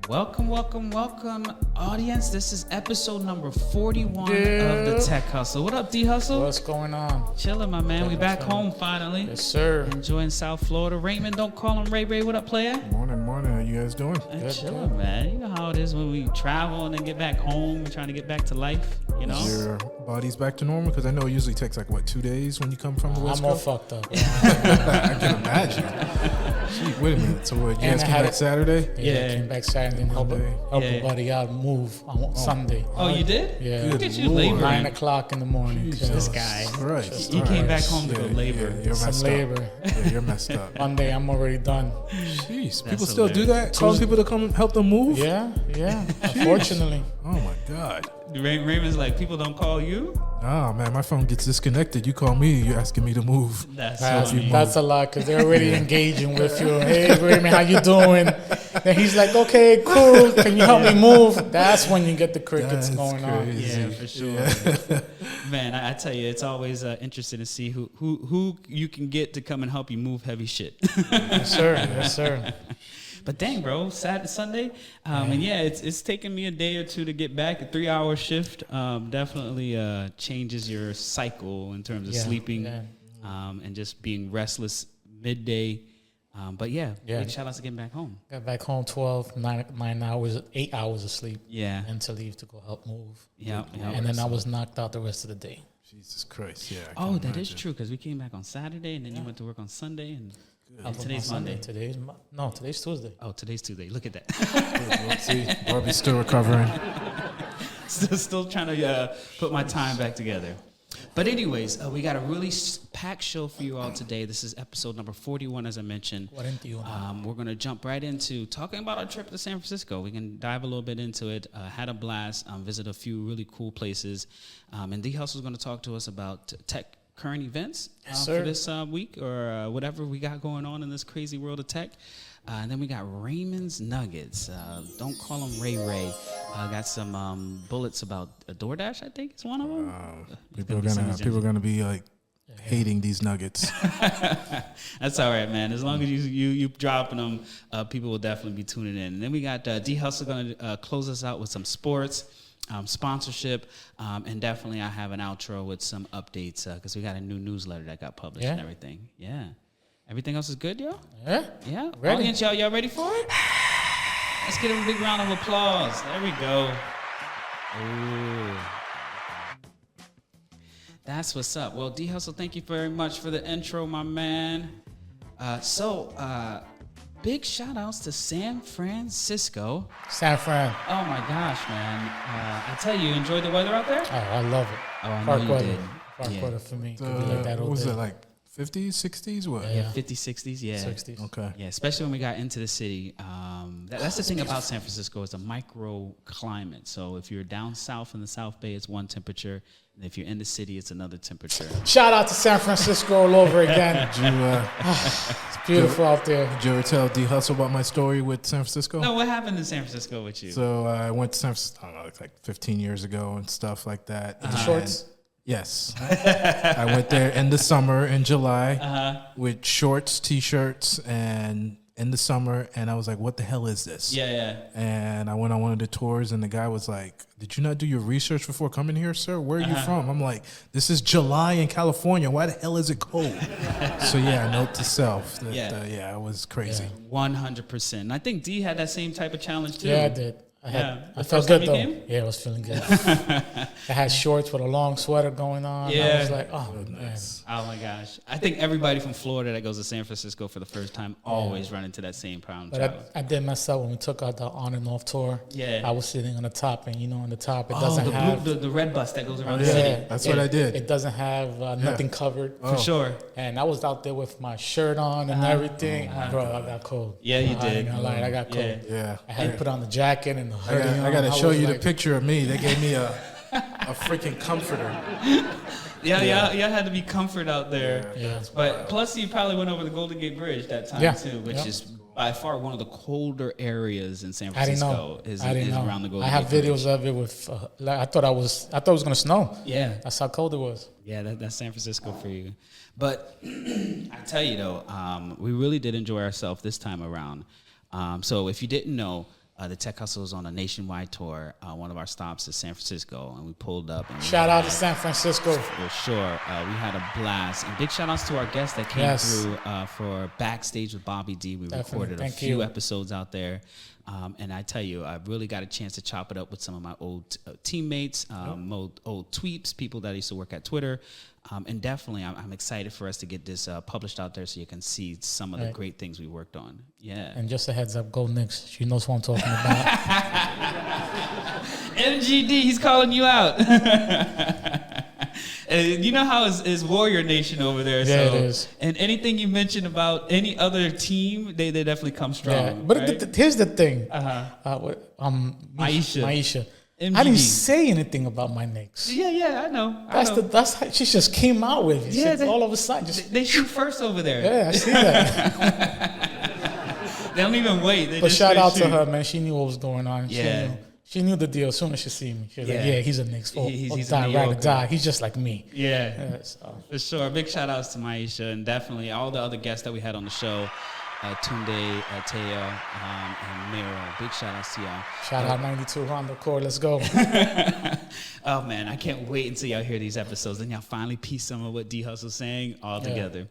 Welcome, audience. This is episode number 41 of the Tech Hustle. What up, D Hustle? What's going on? Chilling, my man. We back home finally. Yes, sir. Enjoying South Florida. Raymond, don't call him Ray. What up, player? Morning. How you guys doing? Chilling, man. You know how it is when we travel and then get back home. We're trying to get back to life, you know? Is your body's back to normal? Because I know it usually takes 2 days when you come from the West I'm all Coast? fucked up. I can imagine. Gee, wait a minute. So what, you guys came back Saturday? Yeah, I came back Saturday and help a buddy out move on Sunday. Oh, you did? Yeah. Look at you Lord. laboring. 9 o'clock in the morning. This guy. Christ. He came back home to go labor. Yeah, you're Some messed labor. up. Yeah, you're messed up. Monday, I'm already done. Jeez, people That's still do hilarious. that? Calling people to come help them move? Yeah. Unfortunately. Oh, my God. Raymond's like, people don't call you? Oh, man, my phone gets disconnected. You call me, you're asking me to move. That's That's, funny. a lot because they're already engaging with you. Hey, Raymond, how you doing? Then he's like, okay, cool. Can you help me move? That's when you get the crickets That's going on. crazy. Yeah, for sure. Man, I tell you, it's always interesting to see who you can get to come and help you move heavy shit. Yes, sir. But dang, bro, Saturday, Sunday, and yeah, it's taken me a day or two to get back. A 3-hour shift definitely changes your cycle in terms of sleeping and just being restless midday. But big shout outs to getting back home. Got back home 9 hours, 8 hours of sleep. Yeah. And to leave to go help move. Yeah. And then I was knocked out the rest of the day. Jesus Christ, yeah. Oh, that is true, because we came back on Saturday, and then you went to work on Sunday, and today's Monday. Today's Tuesday. Oh, today's Tuesday. Look at that. See, Barbie's still recovering. still trying to put my time back together. But anyways, we got a really packed show for you all today. This is episode number 41, as I mentioned. What into you? We're going to jump right into talking about our trip to San Francisco. We can dive a little bit into it. Had a blast, visit a few really cool places. And D Hustle is going to talk to us about tech current events for this week or whatever we got going on in this crazy world of tech. And then we got Raymond's Nuggets. Don't call him Ray. Got some bullets about DoorDash, I think is one of them. People are gonna be like hating these nuggets. That's all right, man. As long as you dropping them, people will definitely be tuning in. And then we got D Hustle going to close us out with some sports. Sponsorship, and definitely I have an outro with some updates because we got a new newsletter that got published and everything. Yeah. Everything else is good, yo? Yeah? Ready. Audience, y'all ready for it? Let's give them a big round of applause. There we go. Ooh. That's what's up. Well, D Hustle, thank you very much for the intro, my man. Big shout outs to San Francisco. San Fran. Oh my gosh, man. I tell you, enjoyed the weather out there? Oh, I love it. Oh, I know Park you weather. did. Park weather for me. Could be like that all What was day. it, like 50s, 60s? What? Yeah, 50s, 60s, yeah. 60s. Okay. Yeah, especially when we got into the city. That's the thing about San Francisco. It's a microclimate. So if you're down south in the South Bay, it's one temperature. And if you're in the city, it's another temperature. Shout out to San Francisco all over again. Did you, It's beautiful out there. did you ever tell D Hustle about my story with San Francisco? No, what happened in San Francisco with you? So I went to San Francisco, I don't know, like 15 years ago and stuff like that. The shorts. Yes. I went there in the summer in July with shorts, T-shirts, and in the summer. And I was like, what the hell is this? Yeah. And I went on one of the tours and the guy was like, did you not do your research before coming here, sir? Where are you from? I'm like, this is July in California. Why the hell is it cold? So yeah, note to self. That, it was crazy. 100%. And I think D had that same type of challenge too. Yeah, I did. I The felt first good time though. you came? Yeah, I was feeling good. I had shorts with a long sweater going on. Yeah. I was like, oh, man. Oh my gosh. I think everybody from Florida that goes to San Francisco for the first time always run into that same problem. But I did mess up when we took out the on and off tour. Yeah. I was sitting on the top, and on the top, it doesn't the have. the red bus that goes around the Yeah, city. That's what I did. It doesn't have nothing covered. For sure. And I was out there with my shirt on and everything. Bro, I got cold. Yeah, you I did. ain't gonna lie, I got cold. Yeah. Yeah. I had to put on the jacket and the hoodie. I got to show was you the like, picture of me. They gave me a freaking comforter. Yeah, y'all had to be comfort out there. Yeah. But plus, you probably went over the Golden Gate Bridge that time too, which is by far one of the colder areas in San I didn't Francisco. know. Is I didn't know. around the Golden I have Gate videos Bridge. of it with. I thought it was gonna snow. Yeah, That's how cold it was. yeah, that's San Francisco for you. But I tell you though, we really did enjoy ourselves this time around. So if you didn't know, the Tech Hustle was on a nationwide tour. One of our stops is San Francisco, and we pulled up. And Shout out to San Francisco. For sure. We had a blast. And big shout outs to our guests that came through for Backstage with Bobby D. We recorded a few episodes out there. And I tell you, I really got a chance to chop it up with some of my old teammates, old tweeps, people that used to work at Twitter. And definitely, I'm excited for us to get this published out there so you can see some of the great things we worked on. Yeah. And just a heads up, go Knicks. She knows what I'm talking about. MGD, he's calling you out. You know how it's Warrior Nation over there. Yeah, so, it is. And anything you mention about any other team, they definitely come strong. Yeah. But right? Here's the thing. Maisha. I didn't say anything about my Knicks. Yeah, I know. That's how she just came out with it. Yeah, all of a sudden. They shoot first over there. Yeah, I see that. They don't even wait. But shout out to her, man. She knew what was going on. Yeah. She knew the deal as soon as she see me. She was like, yeah, he's a Knicks. He's die, ride or die. He's just like me. Yeah, for sure. Big shout outs to Maisha and definitely all the other guests that we had on the show. Tunde, Teo, and Miro. Big shout outs to y'all. Shout out 92 Honda Core. Let's go. Oh, man. I can't wait until y'all hear these episodes. Then y'all finally piece some of what D Hustle's saying all together.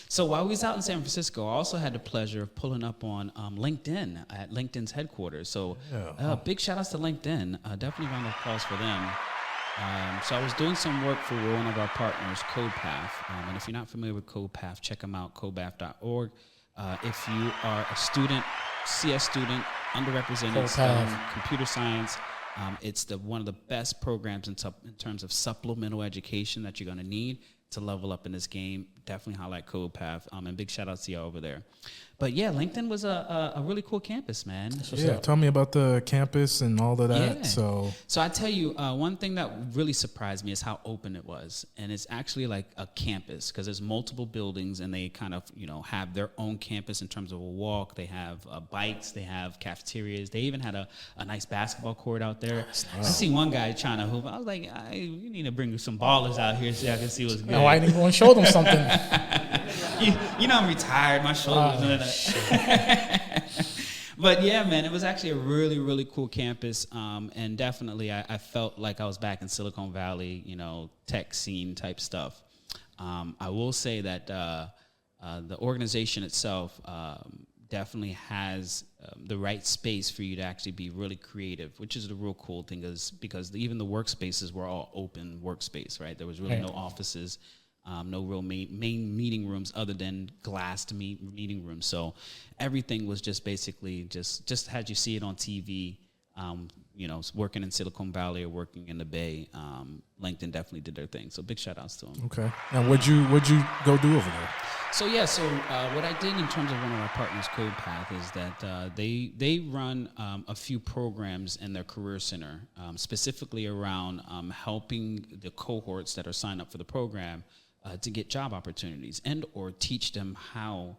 So while we was out in San Francisco, I also had the pleasure of pulling up on LinkedIn at LinkedIn's headquarters. So big shout outs to LinkedIn. Definitely round of applause for them. So I was doing some work for one of our partners, CodePath. And if you're not familiar with CodePath, check them out, codepath.org. If you are a student, CS student, underrepresented STEM, computer science, it's one of the best programs in terms of supplemental education that you're going to need to level up in this game. Definitely highlight CodePath, and big shout out to y'all over there. But yeah, LinkedIn was a really cool campus, man. Yeah, tell me about the campus and all of that. Yeah. So I tell you, one thing that really surprised me is how open it was, and it's actually like a campus because there's multiple buildings, and they kind of have their own campus in terms of a walk. They have bikes, they have cafeterias, they even had a nice basketball court out there. Nice. I seen one guy trying to hoop. I was like, you need to bring some ballers out here so I can see what's good. No, I didn't go and show them something. You know I'm retired, my shoulders. But yeah, man, it was actually a really, really cool campus, and definitely I felt like I was back in Silicon Valley, tech scene type stuff. I will say that the organization itself definitely has the right space for you to actually be really creative, which is the real cool thing, because even the workspaces were all open workspace, right? There was really no offices. No real main meeting rooms other than glassed meeting rooms. So everything was just basically just as you see it on TV, working in Silicon Valley or working in the Bay. LinkedIn definitely did their thing. So big shout outs to them. Okay. And what'd you go do over there? So what I did in terms of one of our partners, CodePath, is that they run a few programs in their career center, specifically around helping the cohorts that are signed up for the program to get job opportunities and or teach them how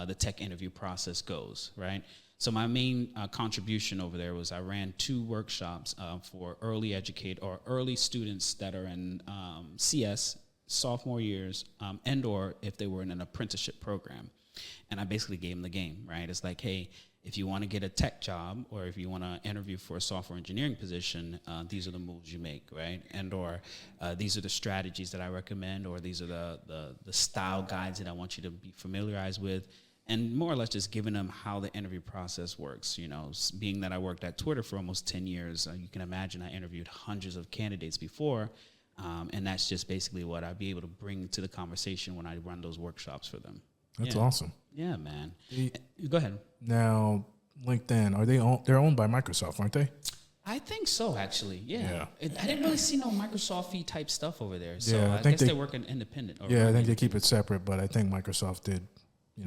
the tech interview process goes, right? So my main contribution over there was I ran 2 workshops for early students that are in CS, sophomore years, and or if they were in an apprenticeship program. And I basically gave them the game, right? It's like, hey, if you want to get a tech job or if you want to interview for a software engineering position, these are the moves you make, right? And or these are the strategies that I recommend, or these are the style guides that I want you to be familiarized with, and more or less just giving them how the interview process works. Being that I worked at Twitter for almost 10 years, you can imagine I interviewed hundreds of candidates before, and that's just basically what I'd be able to bring to the conversation when I run those workshops for them. That's awesome. Yeah, man. Go ahead. Now, LinkedIn, they're owned by Microsoft, aren't they? I think so, actually. Yeah. I didn't really see no Microsoft-y type stuff over there. So yeah, I guess they're working independent. I think they keep it separate, but I think Microsoft did.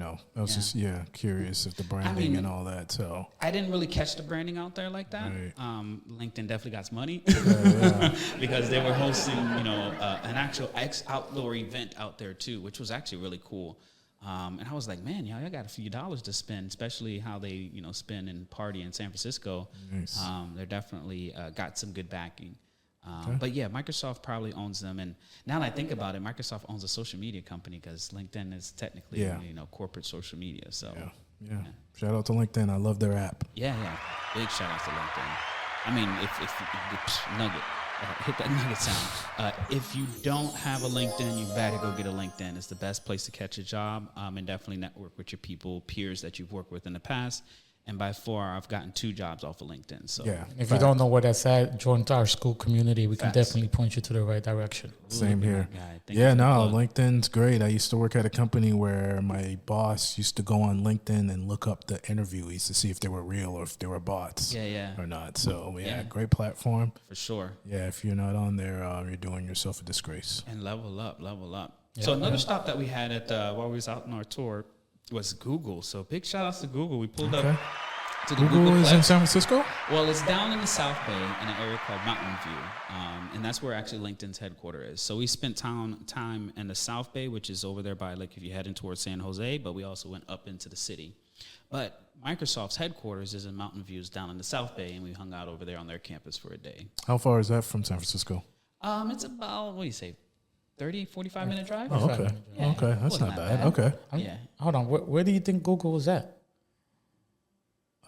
I was just curious if the branding and all that. So I didn't really catch the branding out there like that. Right. LinkedIn definitely got money because they were hosting, an actual outdoor event out there too, which was actually really cool. And I was like, man, y'all got a few dollars to spend, especially how they, spend and party in San Francisco. Nice. They're definitely got some good backing. But yeah, Microsoft probably owns them. And now that I think about it, Microsoft owns a social media company because LinkedIn is technically, corporate social media. So Yeah. Shout out to LinkedIn. I love their app. Yeah. Big shout out to LinkedIn. I mean, if nugget, hit that nugget sound. If you don't have a LinkedIn, you better go get a LinkedIn. It's the best place to catch a job, and definitely network with your peers that you've worked with in the past. And by far, I've gotten 2 jobs off of LinkedIn. So yeah, if you don't know where that's at, join our school community. We can definitely point you to the right direction. Same here. Yeah, no, LinkedIn's great. I used to work at a company where my boss used to go on LinkedIn and look up the interviewees to see if they were real or if they were bots. Or not. So yeah, great platform. For sure. Yeah, if you're not on there, you're doing yourself a disgrace. And level up. Yeah. So another stop that we had at while we was out on our tour was Google. So big shout outs to Google. We pulled up to the Google is in San Francisco? Well, it's down in the South Bay in an area called Mountain View. And that's where actually LinkedIn's headquarters is. So we spent time in the South Bay, which is over there by, like, if you're heading towards San Jose, but we also went up into the city. But Microsoft's headquarters is in Mountain Views down in the South Bay, and we hung out over there on their campus for a day. How far is that from San Francisco? It's about, what do you say, 30, 45-minute drive? Oh, okay. Yeah, okay, that's not bad. Okay. Hold on. Where do you think Google was at?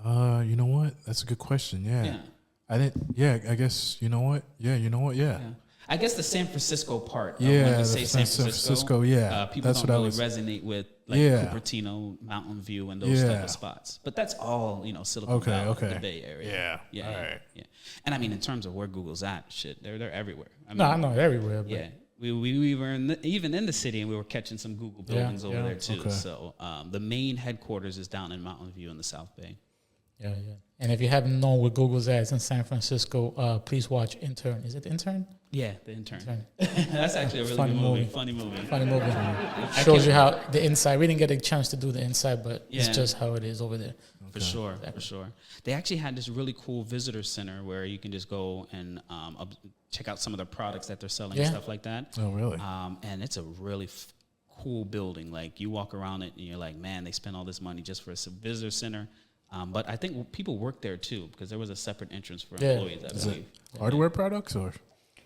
You know what? That's a good question. Yeah. I didn't. Yeah, I guess. You know what? Yeah. I guess the San Francisco part. Yeah, when you say San Francisco. Yeah, people that's don't what really resonate with, like, Cupertino, Mountain View, and those type of spots. But that's all, Silicon Valley, the Bay Area. Yeah. All right. Yeah. And I mean, in terms of where Google's at, shit, they're everywhere. I know everywhere. But. Yeah. We were even in the city, and we were catching some Google buildings over there too. Okay. So the main headquarters is down in Mountain View in the South Bay. Yeah. And if you haven't known where Google's at, it's in San Francisco. Please watch Intern. Is it Intern? Yeah, The Intern. That's actually a really good movie. Funny movie. It shows you how the inside. We didn't get a chance to do the inside, but it's just how it is over there. For sure. They actually had this really cool visitor center where you can just go and check out some of the products that they're selling and stuff like that. Oh, really? And it's a really cool building. Like, you walk around it and you're like, man, they spent all this money just for a visitor center. But I think people work there too, because there was a separate entrance for employees. I believe. Hardware products or?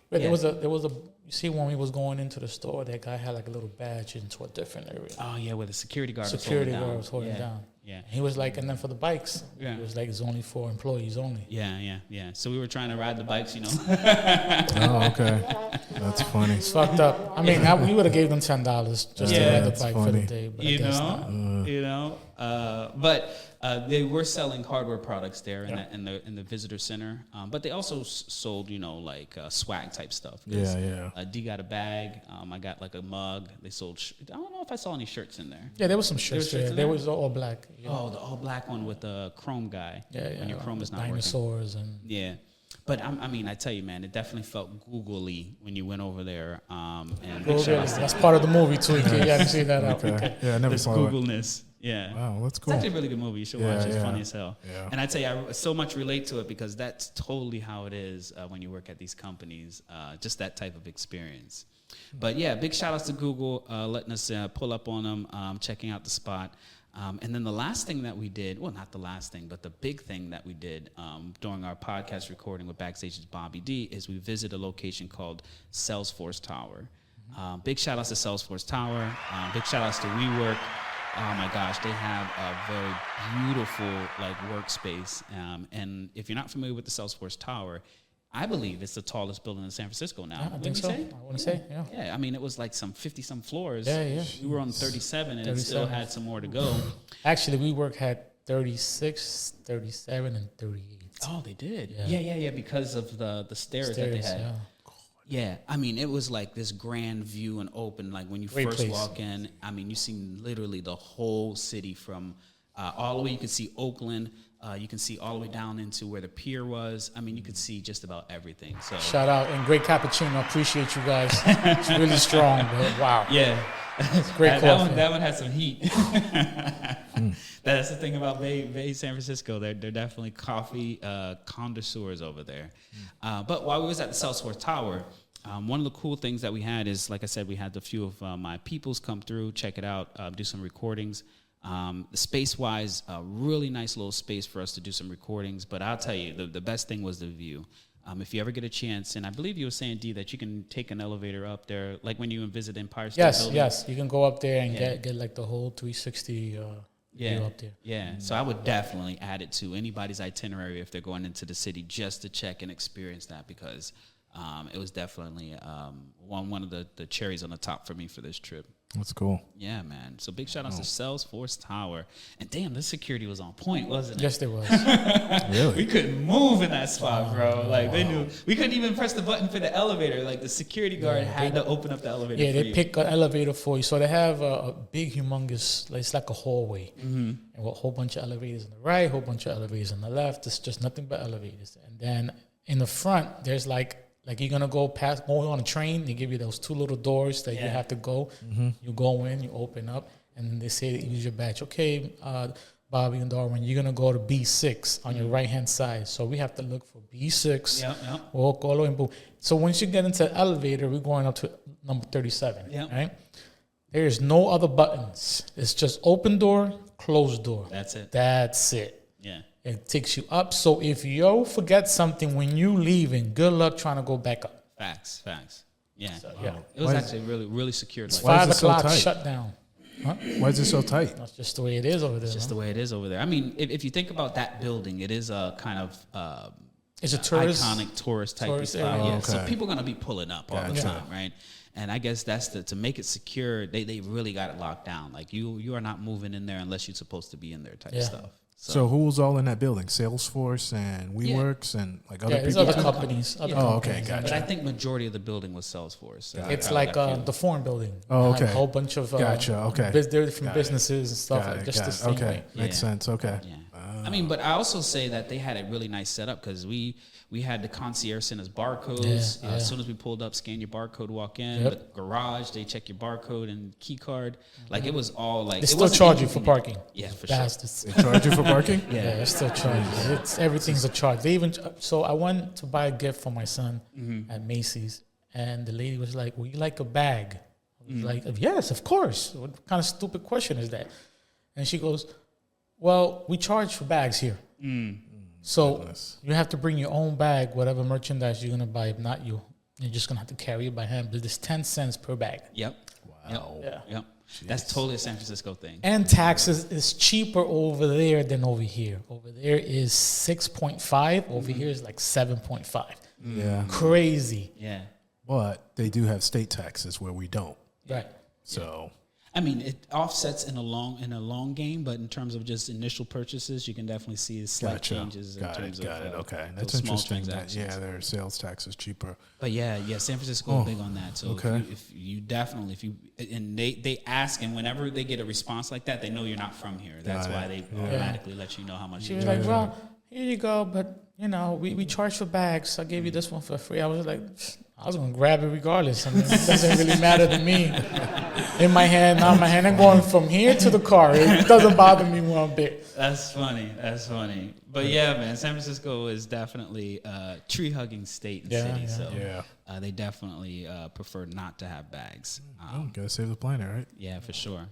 But there was a. You see, when we was going into the store, that guy had like a little badge into a different area. Oh yeah, where the security guard was holding down. Yeah. He was like, and then for the bikes, it was like, it's only for employees only. Yeah. So we were trying to ride the bikes, Oh, okay. That's funny. It's fucked up. I mean, we would have gave them $10 just to ride the bike for the day. But But they were selling hardware products there in the visitor center. But they also sold, swag type stuff. D got a bag. I got like a mug. They sold. I don't know if I saw any shirts in there. Yeah, there was some shirts there. There was all black. Oh, the all black one with the Chrome guy. Yeah. When your Chrome is not dinosaurs working. And But I tell you, man, it definitely felt Google-y when you went over there. And that's part of the movie too. You haven't seen that. Okay. Yeah, I never saw it. Google-ness. Yeah. Wow, that's cool. It's actually a really good movie. You should watch it. It's funny as hell. Yeah. And I tell you, I so much relate to it because that's totally how it is when you work at these companies. Just that type of experience. But yeah, big shout outs to Google letting us pull up on them, checking out the spot. And then the last thing that we did, well, not the last thing, but the big thing that we did during our podcast recording with Backstage's Bobby D is we visited a location called Salesforce Tower. Big shout outs to Salesforce Tower. Big shout outs to WeWork. Oh my gosh, they have a very beautiful workspace. And if you're not familiar with the Salesforce Tower, I believe it's the tallest building in San Francisco now. I think so. I want to say, yeah. Yeah, I mean, it was like some 50-some floors. Yeah. We were on 37, and it still had some more to go. Actually, WeWork had 36, 37, and 38. Oh, they did? Yeah, because of the stairs that they had. Yeah, I mean, it was like this grand view and open. Like, when you first walk in, I mean, you see literally the whole city from all the way. You can see Oakland. You can see all the way down into where the pier was. I mean, you could see just about everything. So shout out and great cappuccino. Appreciate you guys. It's really strong. But wow. Yeah. Great coffee. That one had some heat. That's the thing about Bay San Francisco. They're definitely coffee connoisseurs over there. But while we was at the Salesforce Tower, one of the cool things that we had is, like I said, we had a few of my peoples come through, check it out, do some recordings. Space-wise, a really nice little space for us to do some recordings. But I'll tell you, the best thing was the view. If you ever get a chance, and I believe you were saying, D, that you can take an elevator up there, like when you visit Empire State Building. Yes, you can go up there and get like the whole 360 Yeah, view up there. yeah. So I would definitely add it to anybody's itinerary if they're going into the city just to check and experience that, because it was definitely one of the cherries on the top for me for this trip. That's cool. Yeah, man. So big shout out to Salesforce Tower. And damn, this security was on point, wasn't it? Yes, there was. Really? We couldn't move in that spot, bro. Like they knew we couldn't even press the button for the elevator. Like the security guard had to open up the elevator. Yeah, for they you. pick an elevator for you. So they have a big, humongous, it's like a hallway. And a whole bunch of elevators on the right, a whole bunch of elevators on the left. It's just nothing but elevators. And then in the front, there's like you're going to go on a train. They give you those 2 little doors that you have to go. You go in, you open up, and then they say, use your badge. Okay, Bobby and Darwin, you're going to go to B6 on your right-hand side. So we have to look for B6. Yep. Walk all the way and boom. So once you get into the elevator, we're going up to number 37, right? There is no other buttons. It's just open door, closed door. That's it. That's it. Yeah. It takes you up. So if you forget something when you leaving, good luck trying to go back up. Facts. Yeah. Yeah. It was actually really secured. It's Like 5 5 is it so o'clock tight? shut down. Huh? Why is it so tight? That's just the way it is over there. It's just the way it is over there. I mean, if you think about that building, it is a kind of It's a tourist. iconic tourist type tourist spot. area. Yeah. So Okay. people are gonna be pulling up all the Gotcha. time, right? And I guess that's to make it secure. They really got it locked down. Like you are not moving in there unless you're supposed to be in there type Yeah. stuff. So who was all in that building? Salesforce and WeWorks and like other Yeah, there's people? other companies. Other Oh, okay, companies. gotcha. But I think majority of the building was Salesforce. So It's how like that feel. the foreign building. Oh, It had okay. A whole bunch of Gotcha, okay. different Got it. businesses and stuff Got like it, just got the it. same Okay, way. makes Yeah. sense. Okay. Yeah. I mean, but I also say that they had a really nice setup because we had the concierge send us barcodes. Yeah, As soon as we pulled up, scan your barcode, walk in. Yep. The garage, they check your barcode and key card. Like it was all like. They it still wasn't charge you for inconvenient. parking. Yeah, for sure. Bastards. They charge you for parking? Yeah, they still charge you. It's everything's a charge. They even so I went to buy a gift for my son at Macy's, and the lady was like, "Would you like a bag?" I was like, "Yes, of course." What kind of stupid question is that? And she goes, "Well, we charge for bags here, so Goodness. you have to bring your own bag, whatever merchandise you're gonna buy. If not, you're just gonna have to carry it by hand. But it's 10 cents per bag." Yep. Wow. Yep. Yep. That's totally a San Francisco thing. And taxes is cheaper over there than over here. Over there is 6.5. Over here is like 7.5. Yeah. Crazy. Yeah. But they do have state taxes where we don't. Right. So I mean, it offsets in a long game, but in terms of just initial purchases, you can definitely see slight gotcha. changes in Got terms it. of Okay. those That's small interesting. That, transactions. yeah, their sales tax is cheaper. But yeah, San Francisco is big on that. So okay. if you definitely, and they ask, and whenever they get a response like that, they know you're not from here. That's Got why it. they automatically let you know how much She you was charge. like, well, here you go, but, we charge for bags. I gave you this one for free. I was like, I was going to grab it regardless. I mean, it doesn't really matter to me. In my hand, not in my hand. I'm going from here to the car. It doesn't bother me one bit. That's funny. But yeah, man, San Francisco is definitely a tree-hugging state and city. Yeah. So Yeah. they definitely prefer not to have bags. Oh, gotta save the planet, right? Yeah, for sure.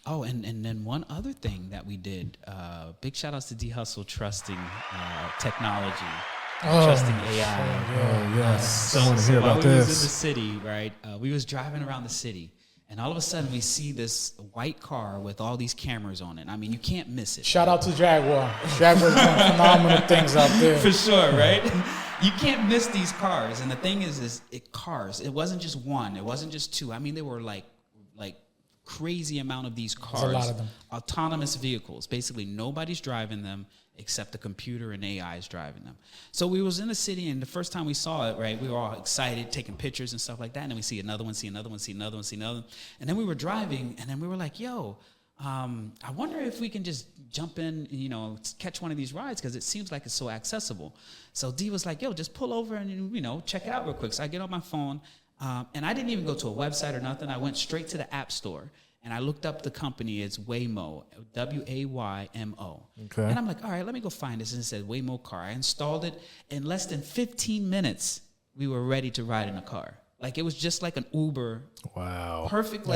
Oh, and then one other thing that we did, big shout outs to D Hustle trusting technology, trusting AI. Oh, yes. I So want to hear while about we was in the this. city, right, we was driving around the city, and all of a sudden we see this white car with all these cameras on it. I mean, you can't miss it. Shout out to Jaguar. Jaguar's doing phenomenal things out there. For sure, right? You can't miss these cars. And the thing is cars. It wasn't just one. It wasn't just two. I mean, there were like crazy amount of these cars. There's a lot of them. Autonomous vehicles. Basically, nobody's driving them except the computer and AI is driving them. So we was in the city, and the first time we saw it, right, we were all excited, taking pictures and stuff like that. And then we see another one, see another one, see another one, see another one. And then we were driving, and then we were like, yo, I wonder if we can just jump in and, catch one of these rides because it seems like it's so accessible. So D was like, yo, just pull over and, check it out real quick. So I get on my phone, and I didn't even go to a website or nothing. I went straight to the App Store, and I looked up the company. It's Waymo, Waymo. Okay. And I'm like, all right, let me go find this. And it said Waymo car. I installed it. In less than 15 minutes, we were ready to ride in a car. Like it was just like an Uber. Wow. Perfect,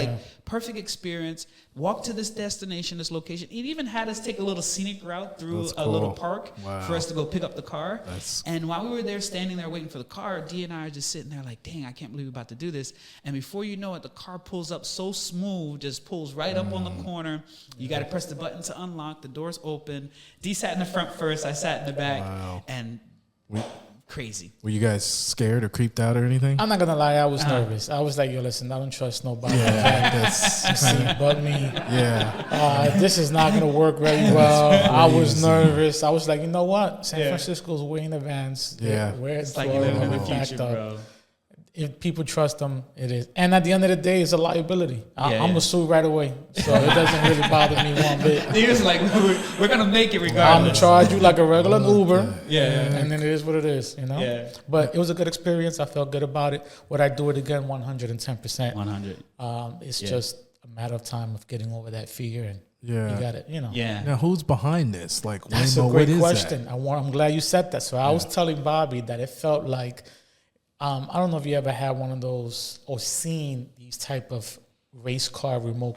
perfect experience. Walk to this destination, this location. It even had us take a little scenic route through That's a cool. little park Wow. for us to go pick up the car. That's- And while we were there, standing there waiting for the car, D and I are just sitting there like, dang, I can't believe we're about to do this. And before you know it, the car pulls up so smooth, just pulls right up on the corner. You got to press the button to unlock. The doors open. D sat in the front first. I sat in the back. Wow. And crazy. Were you guys scared or creeped out or anything? I'm not gonna lie, I was nervous. I was like, yo, listen, I don't trust nobody. Yeah, that's See, but me. yeah. This is not gonna work very well. I was nervous. I was like, you know what? San Francisco's way in advance. Yeah. Where It's like you live in the backed future, up. bro. If people trust them, it is. And at the end of the day, it's a liability. I'm Yeah. going to sue right away. So it doesn't really bother me one bit. He was like, we're going to make it I'm going regardless. to charge you like a regular Uber. Yeah. And then it is what it is, you know? Yeah. But it was a good experience. I felt good about it. Would I do it again? 110%. 100. It's just a matter of time of getting over that fear. And Yeah. you got it, you know. Yeah. Now, who's behind this? Like, That's Waymo, a what great is question. that? I'm glad you said that. So I was telling Bobby that it felt like, I don't know if you ever had one of those or seen these type of race car remote.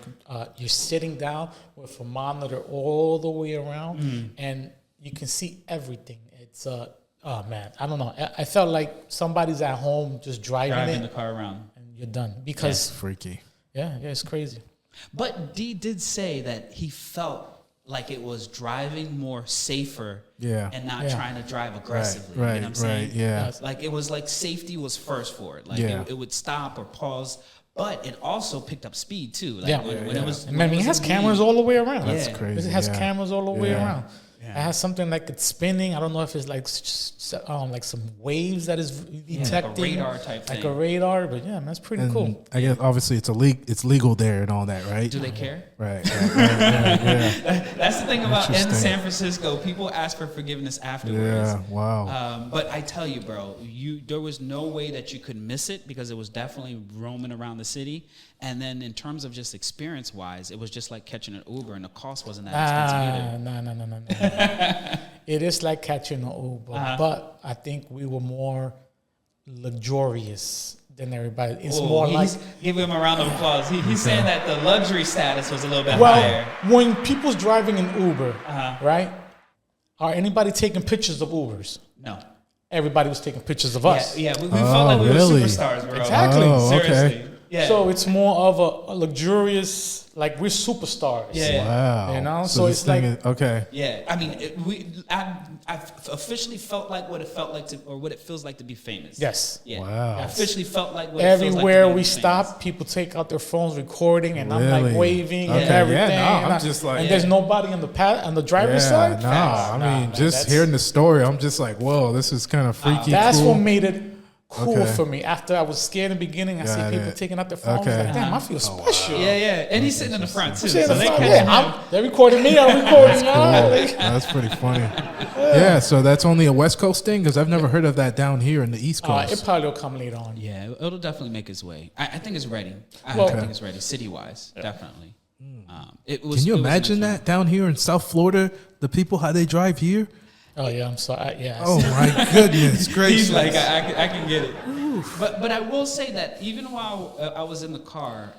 You're sitting down with a monitor all the way around, and you can see everything. It's oh man, I don't know. I felt like somebody's at home just driving the it, car around. and you're done because Freaky. yeah, it's crazy. But D did say that he felt like it was driving more safer and not trying to drive aggressively. Right, you know what I'm saying? yeah. Like it was like safety was first for it. Like Yeah. it would stop or pause, but it also picked up speed too. Like Yeah. when it was. And when I mean, it was has in cameras lead. all the way around. That's Yeah. crazy. It has yeah. cameras all the way Yeah. around. Yeah. It has something like it's spinning. I don't know if it's like like some waves that is detecting, like a radar type like thing. a radar. But yeah, man, that's pretty And cool. I guess obviously it's legal there and all that, right? Do they care? Right. Yeah. That's the thing about in Interesting. San Francisco. People ask for forgiveness afterwards. Yeah. Wow. But I tell you, bro, there was no way that you could miss it because it was definitely roaming around the city. And then in terms of just experience-wise, it was just like catching an Uber, and the cost wasn't that expensive either. No. It is like catching an Uber, but I think we were more luxurious than everybody. It's more like give him a round of applause. He's saying that the luxury status was a little bit well, higher. when people's driving an Uber, right? Are anybody taking pictures of Ubers? No. Everybody was taking pictures of us. Yeah, we felt like we really? were superstars, bro. Exactly. Oh, okay. Seriously. Yeah. So it's more of a luxurious, like we're superstars. Yeah. Wow. You know, so so this it's thing like- is, okay. Yeah, I mean, I officially felt like what it felt like to, or what it feels like to be famous. Yes. Yeah. Wow. I officially felt like what it feels like to Everywhere be we famous. stop, people take out their phones recording, and I'm Really? like waving Okay, and yeah, everything. no, I'm and just like- and there's nobody on the driver's side. No, Facts. I Nah, mean, man, just that's- hearing the story, I'm just like, whoa, this is kind of freaky. That's cool. what made it cool Okay. for me. After I was scared in the beginning, I see Got people it. taking out their phones. Okay. Like, damn, I feel special. Yeah, and he's sitting in the front too. Sitting So in the they front, catching yeah, him. they're recording me. I'm recording y'all. Cool. Like, That's pretty funny. Yeah, so that's only a West Coast thing because I've never heard of that down here in the East it Coast. probably will come later on. Yeah, it'll definitely make its way. I think it's ready. I Well- think it's ready, city-wise, definitely. It was. Can you it was an imagine that down here in South Florida, the people how they drive here? Oh yeah, I'm sorry. Yeah. I Oh see. my goodness gracious! He's like, I can get it. But I will say that even while I was in the car,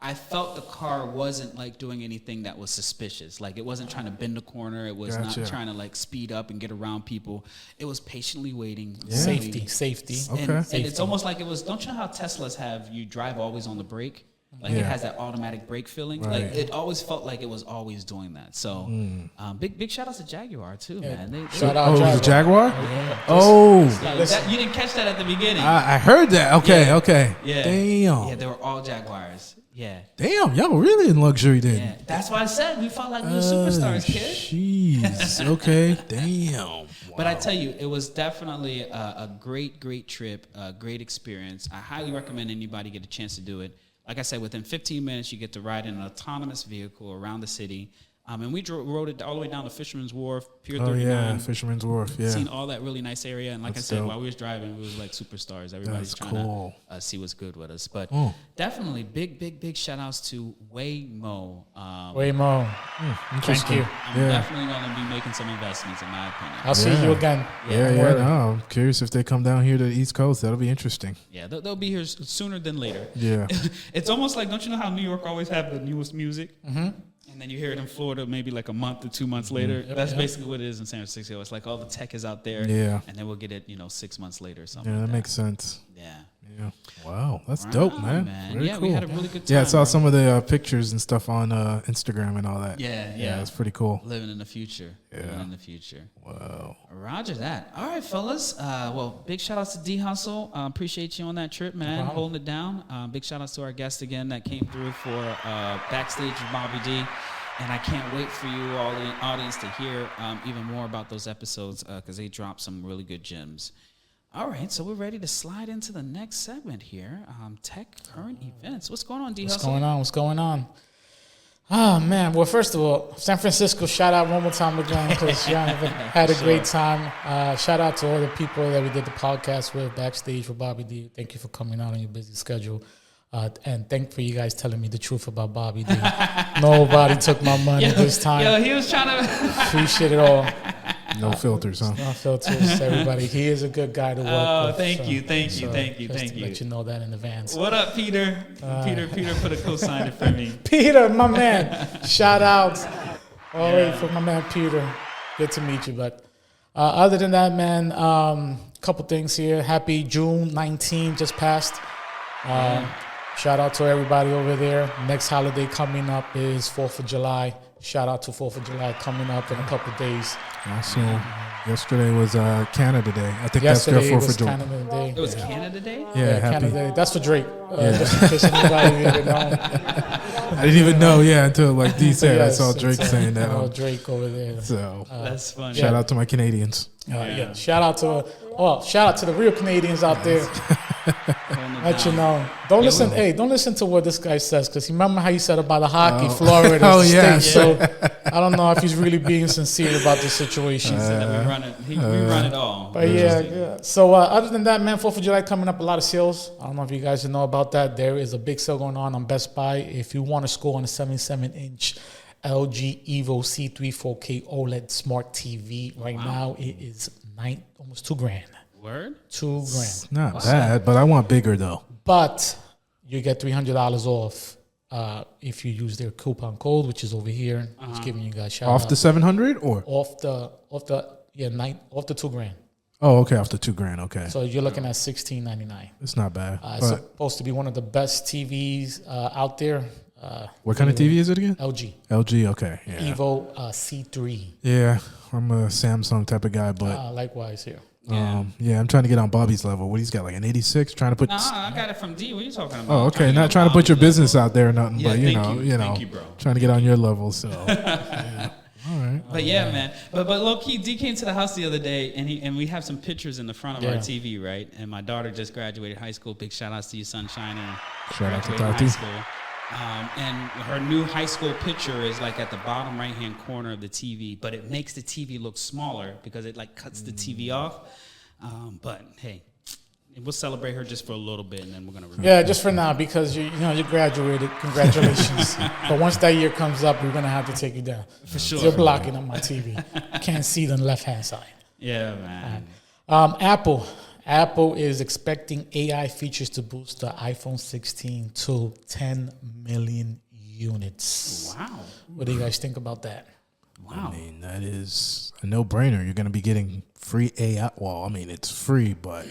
I felt the car wasn't like doing anything that was suspicious. Like it wasn't trying to bend a corner. It was Gotcha. not trying to like speed up and get around people. It was patiently waiting. Safety. And, Okay. and it's almost like it was. Don't you know how Teslas have you drive always on the brake? Like it Yeah. has that automatic brake feeling. Right. Like it always felt like it was always doing that. So big shout outs to Jaguar too, man. Shout out Oh, it was a Jaguar. Jaguar. Oh, You didn't catch that at the beginning. I heard that. Okay, Yeah. okay. Yeah. Damn. Yeah, they were all Jaguars. Yeah. Damn, y'all were really in luxury then. Yeah. That's why I said we felt like we were superstars, kid. Jeez. Okay. Damn. But I tell you, it was definitely a great trip, a great experience. I highly recommend anybody get a chance to do it. Like I said, within 15 minutes, you get to ride in an autonomous vehicle around the city. And we rode it all the way down to Fisherman's Wharf, Pier Oh 39. yeah, Fisherman's Wharf. Yeah, Seen all that really nice area, and like That's I said, dope. while we was driving, we was like superstars. Everybody's That's trying cool. to see what's good with us. But Oh. definitely big shout outs to Waymo. Waymo. Thank Interesting. you. I'm Yeah. definitely going to be making some investments, in my opinion. I'll see Yeah. you again. Yeah, Don't yeah. worry. No, I'm curious if they come down here to the East Coast. That'll be interesting. Yeah, they'll be here sooner than later. Yeah. It's almost like, don't you know how New York always have the newest music? Mm-hmm. And then you hear it in Florida maybe like a month or 2 months later. That's basically what it is in San Francisco. It's like all the tech is out there. Yeah. And then we'll get it, 6 months later or something. Yeah, like that makes sense. Yeah. Yeah. Wow, that's dope, man. Very Yeah, cool. we had a really good time. Yeah, I saw bro. some of the pictures and stuff on Instagram and all that. Yeah. it's pretty cool. Living in the future. Yeah. Living in the future. Wow. Roger that. All right, fellas. Well, big shout outs to D Hustle. Appreciate you on that trip, man. problem. Holding it down. Big shout outs to our guest again that came through for Backstage with Bobby D. And I can't wait for you all, the audience, to hear even more about those episodes because they dropped some really good gems. All right, so we're ready to slide into the next segment here. Tech current events. What's going on, D Hustle? What's going on? Oh, man. Well, first of all, San Francisco, shout out one more time again because y'all have had a great time. Shout out to all the people that we did the podcast with, Backstage with Bobby D. Thank you for coming out on your busy schedule. And thank for you guys telling me the truth about Bobby D. Nobody took my money this time. Yo, he was trying to... Appreciate it all. No filters, huh? No filters, everybody. He is a good guy to work with. thank you. Just Thank to you. let you know that in advance. What up, Peter? Peter put a cosigner for me. Peter, my man. Shout out. All right, for my man Peter. Good to meet you. But other than that, man, couple things here. Happy June 19 just passed. Shout out to everybody over there. Next holiday coming up is 4th of July. Shout out to 4th of July coming up in a couple of days. Also, yesterday was Canada Day. I think Yesterday that's good was for Canada Day. It was Canada Day? Yeah, happy. Canada Day. That's for Drake. Just in case anybody didn't know. I didn't even know, until like D said. I saw Yes, Drake it's, saying that. Drake over there. So, That's funny. shout out to my Canadians. Shout out to the real Canadians out there. Let you know. Don't listen to what this guy says, because remember how he said about the hockey, Florida is Oh, the yeah. state. So I don't know if he's really being sincere about the situation. We run it all. But yeah. So other than that, man, 4th of July coming up, a lot of sales. I don't know if you guys know about that. There is a big sale going on Best Buy. If you want to score on a 77-inch LG Evo C3 4K OLED Smart TV, right now it is almost $2,000. Word? $2,000. Not bad, but I want bigger though. But you get $300 off if you use their coupon code, which is over here. Just giving you guys shout Off out. the 700 or? off the $2,000. Oh, okay, off the $2,000. Okay, So you're looking at $1,699. it's not bad. It's But supposed to be one of the best TVs out there. what kind of TV is it again? LG LG. Okay, yeah. Evo C3. Yeah, I'm a Samsung type of guy, but Likewise here. I'm trying to get on Bobby's level. What he's got, like an 86, trying to put. Nah, I got it from D. What are you talking about? Oh, okay. Not trying to put your business out there or nothing, Yeah, but thank you, bro. trying to get on your level. So, yeah. All right. But yeah, man. But low key, D came to the house the other day, and we have some pictures in the front of our TV, right? And my daughter just graduated high school. Big shout outs to you, Sunshine. Shout out to Graduated Tati. high school. And her new high school picture is like at the bottom right hand corner of the TV, but it makes the TV look smaller because it like cuts the TV off. But hey, we'll celebrate her just for a little bit, and then we're gonna remember. Yeah, just for now, because you graduated. Congratulations. But once that year comes up, we're gonna have to take you down. For sure. You're blocking on my TV. Can't see the left hand side. Yeah, man. Apple is expecting AI features to boost the iPhone 16 to 10 million units. Wow. What do you guys think about that? Wow. I mean, that is a no-brainer. You're going to be getting free AI. Well, I mean, it's free, but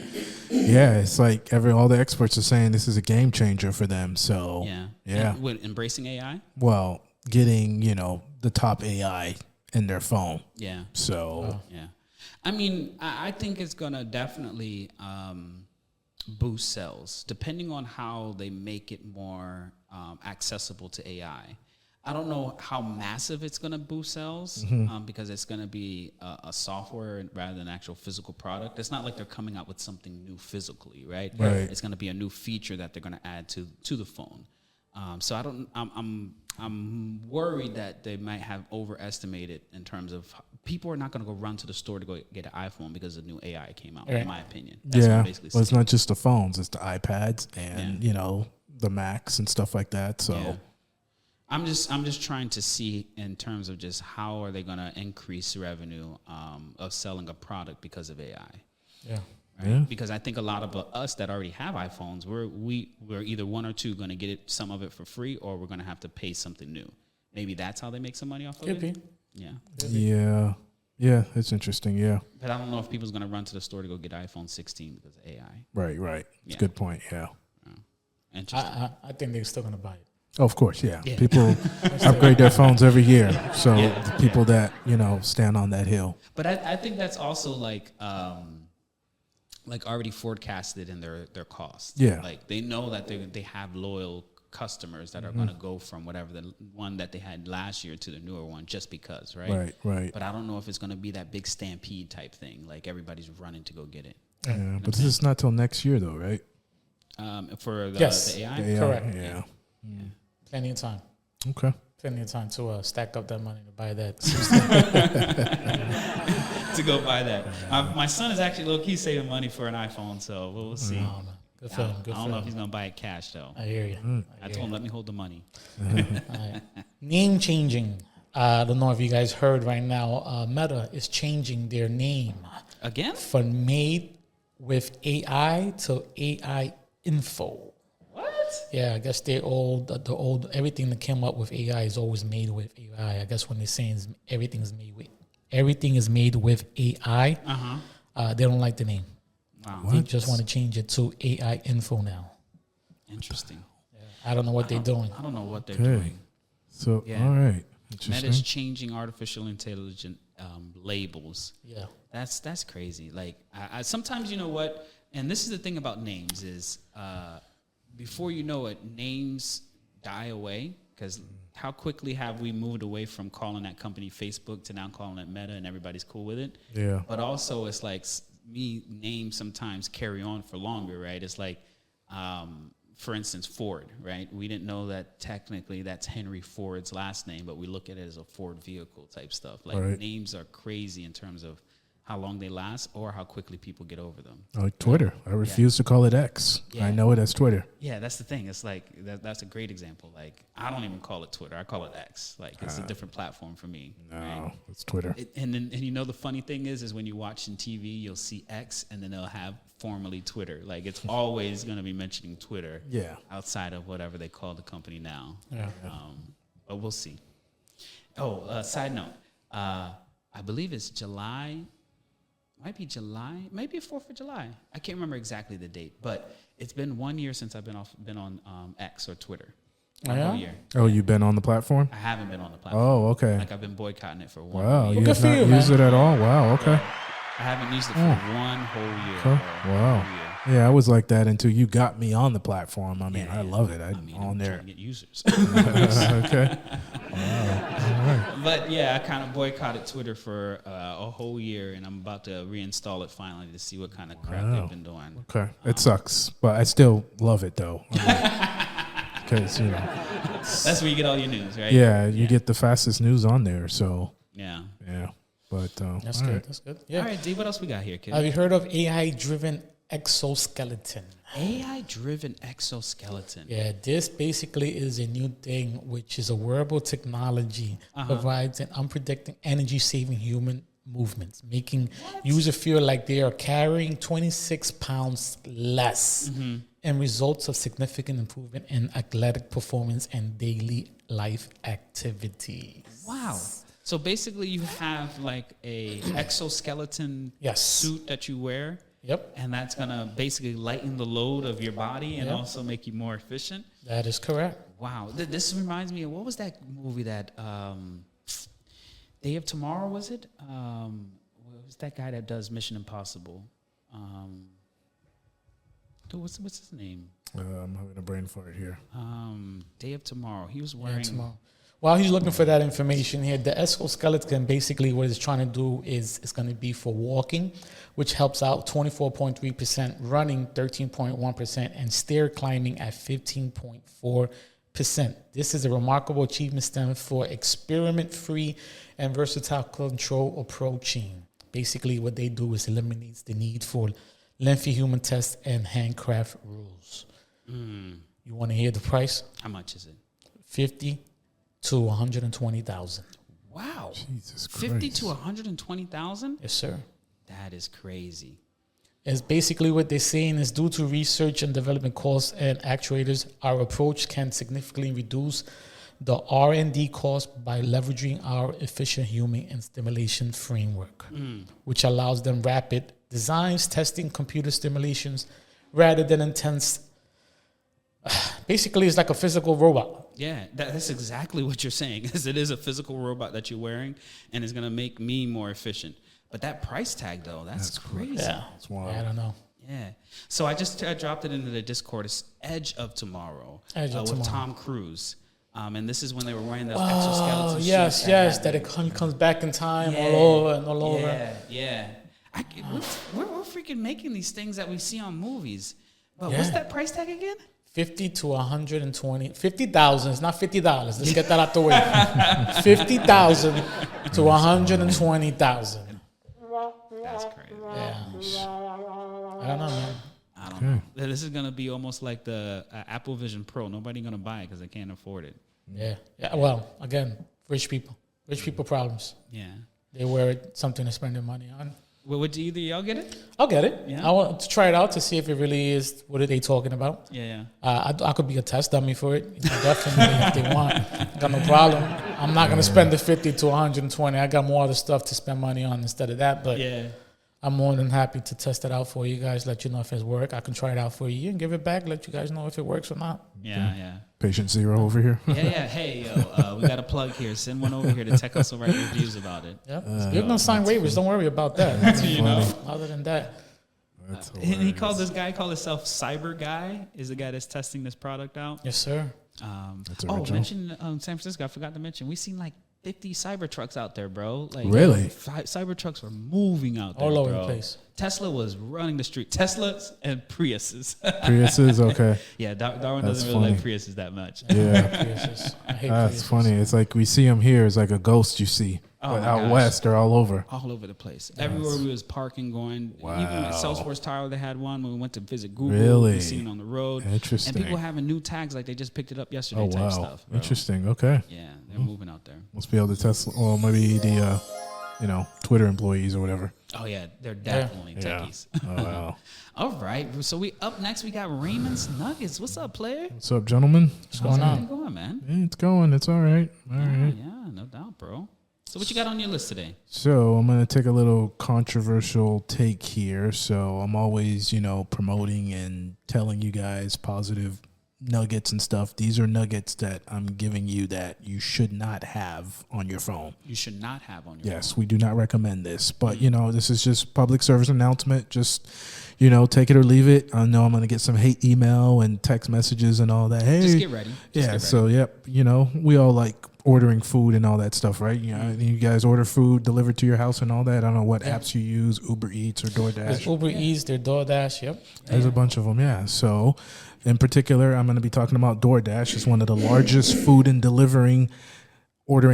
yeah, it's like all the experts are saying this is a game changer for them. So yeah. And what, embracing AI? Well, getting the top AI in their phone. Yeah. So Yeah. I mean, I think it's going to definitely boost sales, depending on how they make it more accessible to AI. I don't know how massive it's going to boost sales because it's going to be a software rather than an actual physical product. It's not like they're coming out with something new physically, right? Right. It's going to be a new feature that they're going to add to the phone. So I'm I'm worried that they might have overestimated in terms of people are not going to go run to the store to go get an iPhone because the new AI came out. In my opinion, that's what I'm basically saying. It's not just the phones; it's the iPads and the Macs and stuff like that. So, I'm just trying to see in terms of just how are they going to increase revenue of selling a product because of AI. Yeah. Right? Yeah. Because I think a lot of us that already have iPhones, we're either one or two going to get some of it for free, or we're going to have to pay something new. Maybe that's how they make some money off of it. Yeah. Yeah. It's interesting. Yeah. But I don't know if people's going to run to the store to go get iPhone 16 because of AI. Right. It's a good point. Yeah. Interesting. I think they're still gonna buy it. Oh, of course. Yeah. People upgrade their phones every year. So the people that stand on that hill. But I think that's also like already forecasted in their costs. Yeah. Like they know that they have loyal customers that are going to go from whatever the one that they had last year to the newer one just because, right? Right. But I don't know if it's going to be that big stampede type thing, like everybody's running to go get it. Yeah, but this is not till next year though, right? For the AI? The AI? Correct. Yeah. Plenty of time. Okay. Plenty of time to stack up that money to buy that. To go buy that. My son is actually low-key saving money for an iPhone, so we'll see. Oh, man. Good for him. I don't know if he's going to buy it cash, though. I hear you. I told him, let me hold the money. All right. Name changing. I don't know if you guys heard right now. Meta is changing their name Again? from Made with AI to AI Info. What? Yeah, I guess the old everything that came up with AI is always made with AI. I guess when they're saying everything is made with AI, they don't like the name. Wow. They just want to change it to AI Info now. Interesting. I don't know what they're doing. I don't know what they're doing. So, all right. Meta's changing artificial intelligence labels. Yeah. That's crazy. Like, I sometimes, you know what, and this is the thing about names is before you know it, names die away because how quickly have we moved away from calling that company Facebook to now calling it Meta and everybody's cool with it? Yeah. But also it's like names sometimes carry on for longer, right? It's like, for instance, Ford, right? We didn't know that technically that's Henry Ford's last name, but we look at it as a Ford vehicle type stuff. Like names are crazy in terms of how long they last or how quickly people get over them. Like Twitter. I refuse to call it X. Yeah. I know it as Twitter. Yeah, that's the thing. It's like, that's a great example. Like, I don't even call it Twitter. I call it X. Like, it's a different platform for me. No, right? it's Twitter. And you know the funny thing is when you watch in TV, you'll see X and then they'll have formerly Twitter. Like, it's always going to be mentioning Twitter outside of whatever they call the company now. Yeah. But we'll see. Oh, side note. I believe it's July. Might be July, maybe 4th of July. I can't remember exactly the date, but it's been 1 year since I've been on X or Twitter. Yeah? Year. Oh, you've been on the platform? I haven't been on the platform. Oh, okay. Like I've been boycotting it for 1 Wow, year. you have not used it at all? Wow, okay. I haven't used it for 1 whole year. Okay. Wow. Yeah, I was like that until you got me on the platform. I mean, I love it. I'm trying on there. to get users. Okay. Wow. All right. But yeah, I kind of boycotted Twitter for a whole year, and I'm about to reinstall it finally to see what kind of crap they've been doing. Okay. It sucks, but I still love it though. Because, that's where you get all your news, right? Yeah, you get the fastest news on there. So, Yeah. But That's all good. right. That's good. Yeah. All right, D, what else we got here, kid? Have you heard of AI-driven exoskeleton? AI-driven exoskeleton. Yeah, this basically is a new thing, which is a wearable technology provides an unpredicted energy-saving human movements, making user feel like they are carrying 26 pounds less, and results of significant improvement in athletic performance and daily life activities. Wow. So basically you have like a exoskeleton suit that you wear. Yep. And that's going to basically lighten the load of your body and also make you more efficient. That is correct. Wow. This reminds me of, what was that movie that, Day of Tomorrow, was it? What was that guy that does Mission Impossible? What's his name? I'm having a brain fart here. Day of Tomorrow. He was wearing... While he's looking for that information here, the exoskeleton basically what it's trying to do is it's going to be for walking, which helps out 24.3%, running 13.1%, and stair climbing at 15.4%. This is a remarkable achievement stemming for experiment-free and versatile control approaching. Basically, what they do is eliminates the need for lengthy human tests and handcraft rules. You want to hear the price? How much is it? 50 to 120,000. Wow. Jesus Christ. 50 to 120,000? Yes, sir. That is crazy. It's basically what they're saying is due to research and development costs and actuators, our approach can significantly reduce the R&D cost by leveraging our efficient human and stimulation framework, which allows them rapid designs, testing, computer stimulations, rather than intense. Basically, it's like a physical robot. Yeah, that's exactly what you're saying. Is it is a physical robot that you're wearing, and it's gonna make me more efficient. But that price tag, though, that's crazy. Yeah, That's wild. I don't know. Yeah. So I just dropped it into the Discord. It's Edge of Tomorrow, Edge of with Tomorrow. Tom Cruise. And this is when they were wearing those Oh, exoskeleton yes, suits. yes, that it comes back in time Yeah. all over and all over. Yeah, yeah. We're freaking making these things that we see on movies. But what's Yeah. that price tag again? 50 to 120, 50,000. It's not $50. Let's get that out the way. 50,000 to 120,000. That's crazy. Yeah. I don't know, man. I don't know. This is gonna be almost like the Apple Vision Pro. Nobody gonna buy it because they can't afford it. Yeah. Yeah. Well, again, rich people problems. Yeah. They wear it, something to spend their money on. Well, would either y'all get it? I'll get it. Yeah. I want to try it out to see if it really is. What are they talking about? Yeah. I could be a test dummy for it. Definitely, if they want. Got no problem. I'm not gonna spend the 50 to 120. I got more other stuff to spend money on instead of that. But Yeah. I'm more than happy to test it out for you guys. Let you know if it's work. I can try it out for you and give it back. Let you guys know if it works or not. Yeah. Patient zero over here. Yeah. Hey, yo, we got a plug here. Send one over here to Tech Hustle write reviews about it. Yeah, you're gonna sign waivers. Don't worry about that. You know. Other than that, That's And he hilarious. called this guy called himself Cyber Guy. Is the guy that's testing this product out? yes, sir. That's Oh, original. mention San Francisco. I forgot to mention. We seen like 50 cyber trucks out there, bro. Like Really? Cyber trucks were moving out there, All over bro. the place. Tesla was running the street. Teslas and Priuses. Priuses, okay. Yeah, Darwin That's doesn't really like funny. Priuses that much. Yeah. Priuses. I hate That's Priuses. funny. It's like we see them here. It's like a ghost you see. Oh But my out gosh. west, they're all over. All over the place. Everywhere we was parking, going. Even at Wow. Salesforce Tower, they had one. When we went to visit Google, Really? we seen it on the road. Interesting. And people having new tags like they just picked it up yesterday Oh, type wow. stuff. Bro. Interesting. Okay. Yeah, they're moving out there. Must be able to test, or maybe the, Twitter employees or whatever. Oh yeah, they're definitely Yeah. techies. Oh, wow. All right, so we up next. We got Raymond's Nuggets. What's up, player? What's up, gentlemen? What's going How's on? it going, man? Yeah, it's going. It's all right. All right. Yeah, no doubt, bro. So what you got on your list today? So I'm going to take a little controversial take here. So I'm always, promoting and telling you guys positive nuggets and stuff. These are nuggets that I'm giving you that you should not have on your phone. You should not have on your Yes, we do not recommend this. But, this is just public service announcement. Just, take it or leave it. I know I'm going to get some hate email and text messages and all that. Hey, Just get ready. Just yeah, get ready. so, yep, we all like ordering food and all that stuff, right? You guys order food delivered to your house and all that. I don't know what apps you use, Uber Eats or There's DoorDash. Uber Eats, there's DoorDash. Yep. There's a bunch of them, yeah. So, in particular, I'm going to be talking about DoorDash. It's one of the largest food and ordering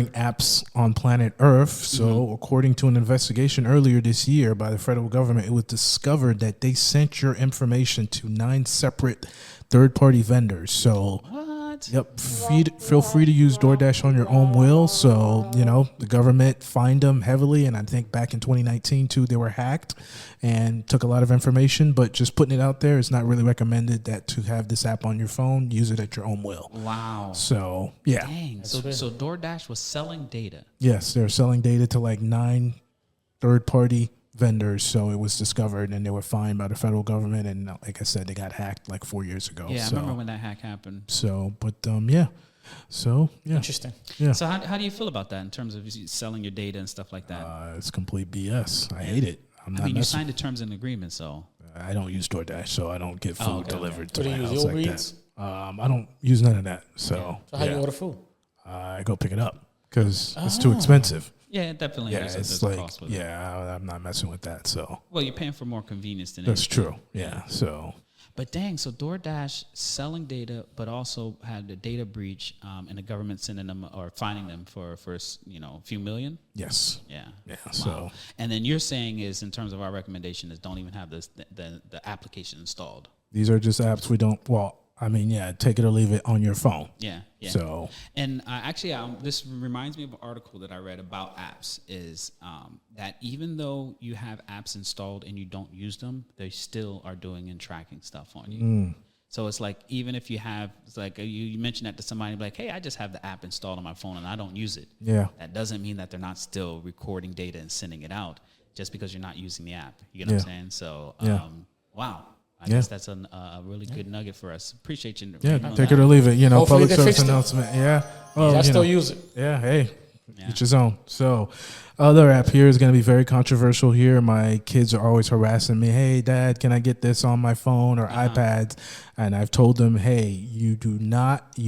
apps on planet Earth. So, according to an investigation earlier this year by the federal government, it was discovered that they sent your information to 9 separate third-party vendors. So, What? yep, feel free to use DoorDash on your own will. So, the government fined them heavily. And I think back in 2019, too, they were hacked and took a lot of information. But just putting it out there, it's not really recommended that to have this app on your phone. Use it at your own will. Wow. So, yeah. Dang. So DoorDash was selling data. Yes, they're selling data to like 9 third-party vendors. So it was discovered and they were fined by the federal government. And like I said, they got hacked like 4 years ago. Yeah, so, I remember when that hack happened. So, but yeah. So, yeah. Interesting. Yeah. So how do you feel about that in terms of selling your data and stuff like that? It's complete BS. I hate it. I'm I not mean, you messing. signed the terms and agreements, so. I don't use DoorDash, so I don't get food okay. delivered to What do my you use, house Uber like Eats? that. I don't use none of that. So, So how yeah. you order food? I go pick it up because it's too expensive. Yeah, definitely. Yeah, there's it's a like, cost with it. yeah, I'm not messing with that. So Well, you're paying for more convenience than that's anything. true. Yeah. So But dang, so DoorDash selling data, but also had a data breach, and the government sending them or fining them for a few million. Yes. Yeah. Yeah. Wow. So. And then you're saying is in terms of our recommendation is don't even have the application installed. These are just apps we don't. Well, I mean, yeah, take it or leave it on your phone. Yeah. Yeah. So. And this reminds me of an article that I read about apps is that even though you have apps installed and you don't use them, they still are doing and tracking stuff on you. So it's like, even if you have, it's like you mentioned that to somebody, like, hey, I just have the app installed on my phone and I don't use it. Yeah. That doesn't mean that they're not still recording data and sending it out just because you're not using the app. You know what I'm saying? So, wow. I guess that's a really good nugget for us. Appreciate you. Yeah, take it or leave it. Hopefully Public service announcement. Yeah. I still use it. Yeah. Hey, each his own. So, other app here is going to be very controversial here. My kids are always harassing me. Hey, Dad, can I get this on my phone or iPads? And I've told them, hey, you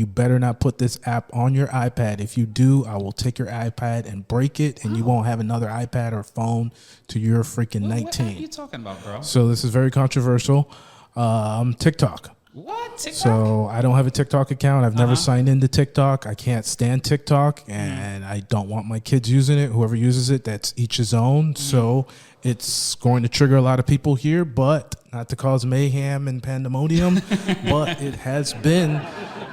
better not put this app on your iPad. If you do, I will take your iPad and break it, and you won't have another iPad or phone to your freaking 19. What are you talking about, bro? So this is very controversial. TikTok. What? TikTok? So I don't have a TikTok account. I've never signed into TikTok. I can't stand TikTok, and I don't want my kids using it. Whoever uses it, that's each his own. So it's going to trigger a lot of people here, but not to cause mayhem and pandemonium. But it has been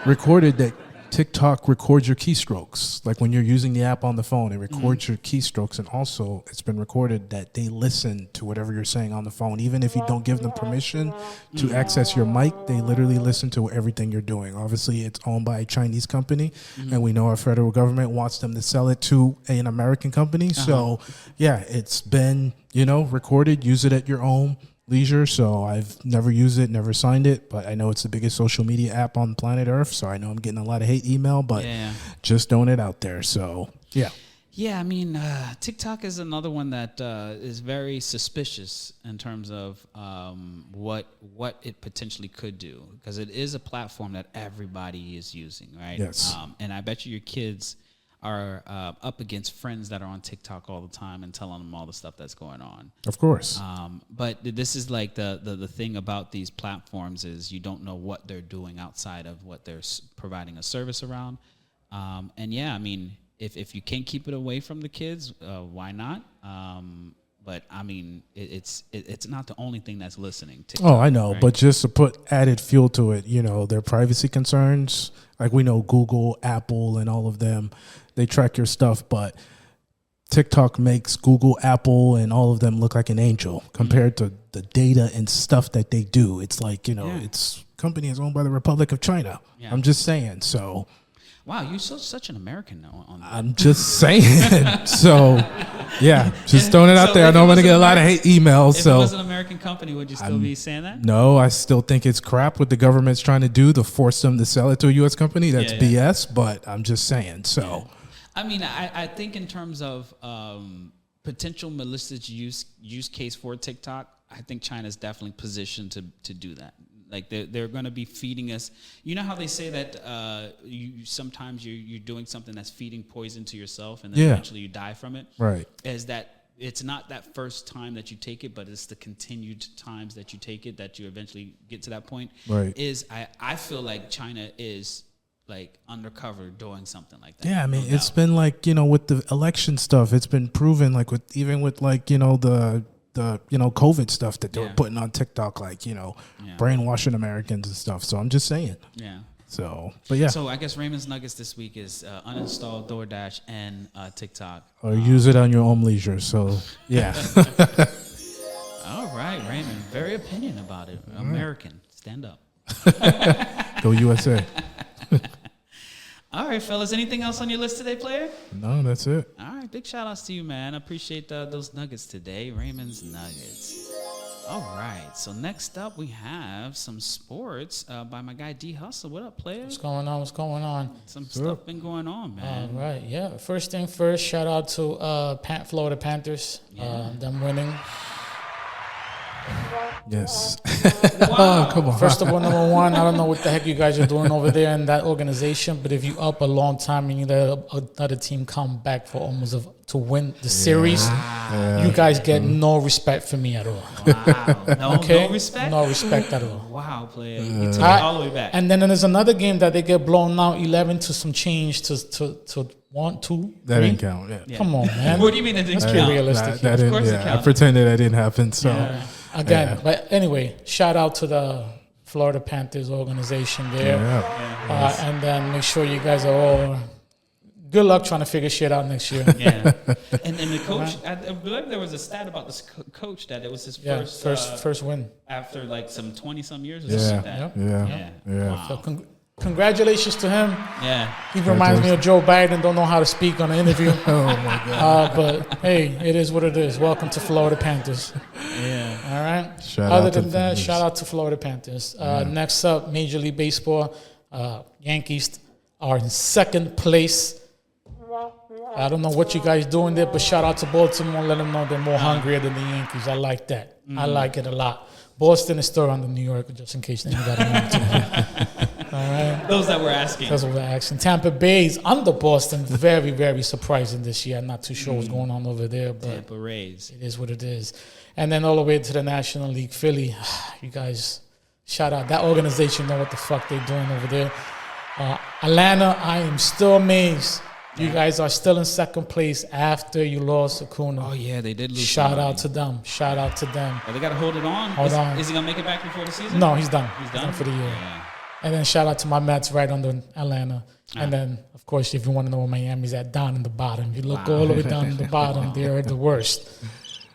recorded that TikTok records your keystrokes. Like when you're using the app on the phone, it records your keystrokes. And also it's been recorded that they listen to whatever you're saying on the phone. Even if you don't give them permission to access your mic, they literally listen to everything you're doing. Obviously, it's owned by a Chinese company, and we know our federal government wants them to sell it to an American company. So, yeah, it's been, recorded. Use it at your own leisure. So I've never used it, never signed it, but I know it's the biggest social media app on planet Earth. So I know I'm getting a lot of hate email, but just throwing it out there. So yeah. Yeah, I mean, TikTok is another one that is very suspicious in terms of what it potentially could do, because it is a platform that everybody is using, right? Yes. And I bet you your kids are up against friends that are on TikTok all the time and telling them all the stuff that's going on. Of course. But this is like the thing about these platforms is you don't know what they're doing outside of what they're providing a service around. And yeah, I mean, if you can't keep it away from the kids, why not? But I mean, it's not the only thing that's listening. TikTok, I know, right? But just to put added fuel to it, their privacy concerns, like we know Google, Apple, and all of them, they track your stuff, but TikTok makes Google, Apple, and all of them look like an angel compared to the data and stuff that they do. It's like, it's company is owned by the Republic of China. Yeah. I'm just saying. So, wow, you're such an American now. I'm just saying. So, yeah, just throwing it out there. I know I'm going to get a lot of hate emails. If it was an American company, would you still be saying that? No, I still think it's crap what the government's trying to do to force them to sell it to a U.S. company. That's BS, but I'm just saying. So. Yeah. I mean, I think in terms of potential malicious use case for TikTok, I think China's definitely positioned to do that. Like they're going to be feeding us. You know how they say that sometimes you're doing something that's feeding poison to yourself, and then eventually you die from it. Right? Is that it's not that first time that you take it, but it's the continued times that you take it that you eventually get to that point. Right? I feel like China is like undercover doing something like that. Yeah, I mean, it's been like, with the election stuff, it's been proven, like with like, the COVID stuff that they were putting on TikTok, like, brainwashing Americans and stuff. So I'm just saying. Yeah. So, but yeah. So I guess Raymond's Nuggets this week is uninstall DoorDash and TikTok. Or use it on your own leisure. So, yeah. All right, Raymond. Very opinion about it. American. Stand up. Go USA. All right, fellas. Anything else on your list today, player? No, that's it. All right. Big shout outs to you, man. I appreciate those nuggets today. Raymond's Nuggets. All right. So next up, we have some sports by my guy D Hustle. What up, player? What's going on? Some stuff been going on, man. All right. Yeah. First thing first, shout out to Florida Panthers. Them winning. Yes. Wow. Come on. First of all, number one, I don't know what the heck you guys are doing over there in that organization, but if you up a long time and you let another team come back for almost to win the series, you guys get no respect for me at all. Wow. No, Okay? no respect? No respect at all. Wow, player. You took it all the way back. And then there's another game that they get blown out 11 to some change to 1, 2, That 3. didn't count. Yeah. Yeah. Come on, man. What do you mean it didn't Let's be count? realistic. That Of didn't, course it yeah, I counted. pretended that didn't happen. So Again, Yeah. but anyway, shout out to the Florida Panthers organization there. yeah. And then make sure you guys are all good luck trying to figure shit out next year. Yeah. And the coach, I believe there was a stat about this coach that it was his First win. after like some 20-some years or Yeah. something like Yep. that. Yeah. Yeah. Yeah. Wow. So congratulations to him. Yeah. He reminds me of Joe Biden. Don't know how to speak on an interview. Oh my God. But hey, it is what it is. Welcome to Florida Panthers. Yeah. All right. Shout Other out to than the that, Panthers. shout out to Florida Panthers. Next up, Major League Baseball. Yankees are in second place. I don't know what you guys doing there, but shout out to Baltimore. Let them know they're more hungrier than the Yankees. I like that. I like it a lot. Boston is still under New York, just in case anybody wants to. All right. Those that were asking. That's what we're asking. Tampa Bay is under Boston. Very, very surprising this year. I'm not too sure what's going on over there, but Tampa Rays. it is what it is. And then all the way to the National League, Philly. You guys, shout out. That organization know what the fuck they're doing over there. Atlanta, I am still amazed. You guys are still in second place after you lost Acuna. Oh, yeah, they did lose. Shout out to them. Shout out to them. They got to hold it on. Hold on. Is he going to make it back before the season? No, he's done. He's done for the year. Yeah. And then shout out to my Mets right under Atlanta. And then, of course, if you want to know where Miami's at, down in the bottom. If you look all the way down in the bottom, they're the worst.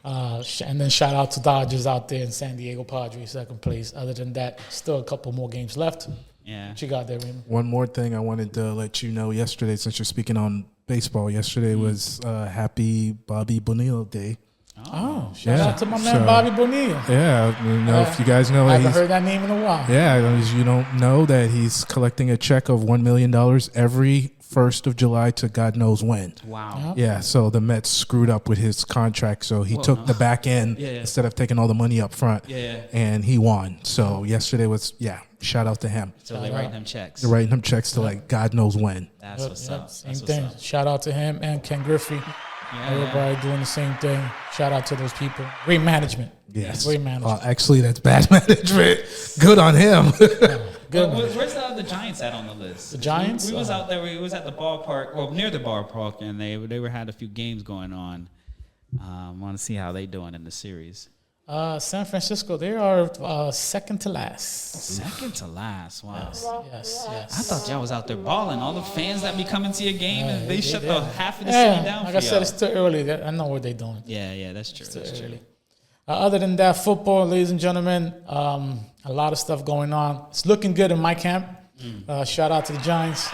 And then shout out to Dodgers out there in San Diego Padres, second place. Other than that, still a couple more games left. Yeah. What you got there, Raymond? One more thing I wanted to let you know yesterday, since you're speaking on baseball. Yesterday was Happy Bobby Bonilla Day. Oh, shout Yeah. out to my man So- Bobby Bonilla. Yeah, you know, if you guys know I that haven't he's heard that name in a while. yeah, as you don't know that he's collecting a check of $1 million every 1st of July to God knows when. Wow. Yeah, so the Mets screwed up with his contract, so he took the back end Yeah. instead of taking all the money up front. Yeah. And he won. So yesterday was shout out to him. So they writing them checks. They're writing him checks to like God knows when. That's what's up. Same That's what's thing. up. Shout out to him and Ken Griffey. Yeah. Everybody doing the same thing. Shout out to those people. Great management. Yes. Great management. Actually, that's bad management. Good on him. Good. Where's the Giants at on the list? The Giants? We was out there. We was at the ballpark, well, near the ballpark, and they were had a few games going on. Want to see how they doing in the series. San Francisco, they are second to last. Second to last. Wow. Yes. I thought y'all was out there balling. All the fans that be coming to your game, and they shut the half of the Yeah, city down like for I said, y'all. it's still early. I know what they're doing. Yeah, that's true. That's Still true. early. Other than that, football, ladies and gentlemen, a lot of stuff going on. It's looking good in my camp. Shout out to the Giants.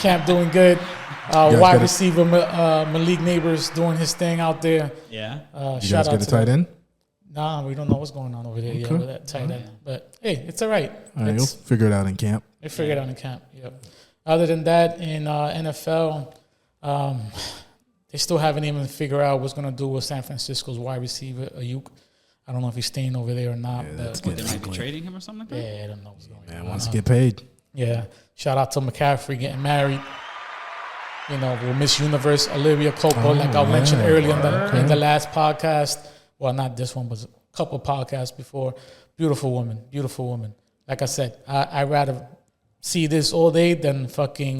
Camp doing good. guys Wide get a- receiver Malik Neighbors doing his thing out there. Yeah. You Shout guys out get a to tight them. end? Nah, we don't know what's going on over there yet with that tight end. But hey, it's all right. All right, you'll figure it out in camp. They figured it out in camp. Yep. Other than that, in NFL, they still haven't even figured out what's going to do with San Francisco's wide receiver, Ayuk. I don't know if he's staying over there or not. that's but They might be trading him or something like that. yeah, I don't know what's going on. Man, wants to get paid. Yeah. Shout out to McCaffrey getting married. You know, with Miss Universe, Olivia Coco, like I mentioned earlier in the last podcast. Well, not this one, but a couple podcasts before. Beautiful woman. Like I said, I'd rather see this all day than fucking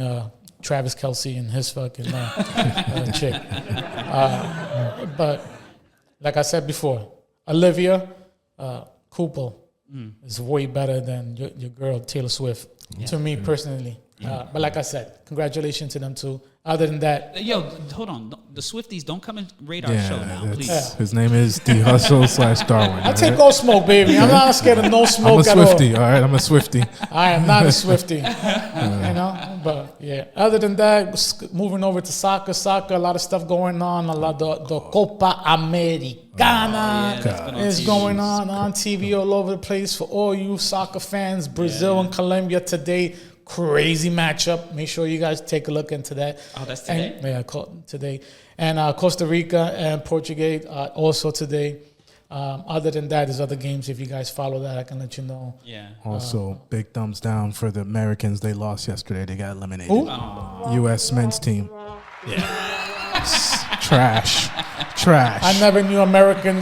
Travis Kelce and his fucking chick. But like I said before, Olivia Cooper is way better than your girl Taylor Swift to me personally. But like I said, congratulations to them too. Other than that, Yo, hold on. The Swifties, don't come and raid our show now, that's- please. his name is D Hustle / Darwin. I take all smoke, baby. I'm not scared of no I'm a smoke at all. Swifty, all right? I'm a Swifty. I am not a Swiftie, you know. But yeah, other than that, moving over to soccer, a lot of stuff going on. A lot the Copa Americana that's been on is TV. going on TV all over the place for all you soccer fans. Brazil and Colombia today, crazy matchup. Make sure you guys take a look into that. Oh, that's today? Today. And Costa Rica and Portugal also today. Other than that, there's other games. If you guys follow that, I can let you know. Yeah. Also, big thumbs down for the Americans. They lost yesterday. They got eliminated. Who? U.S. men's team. Yeah. Trash. I never knew American.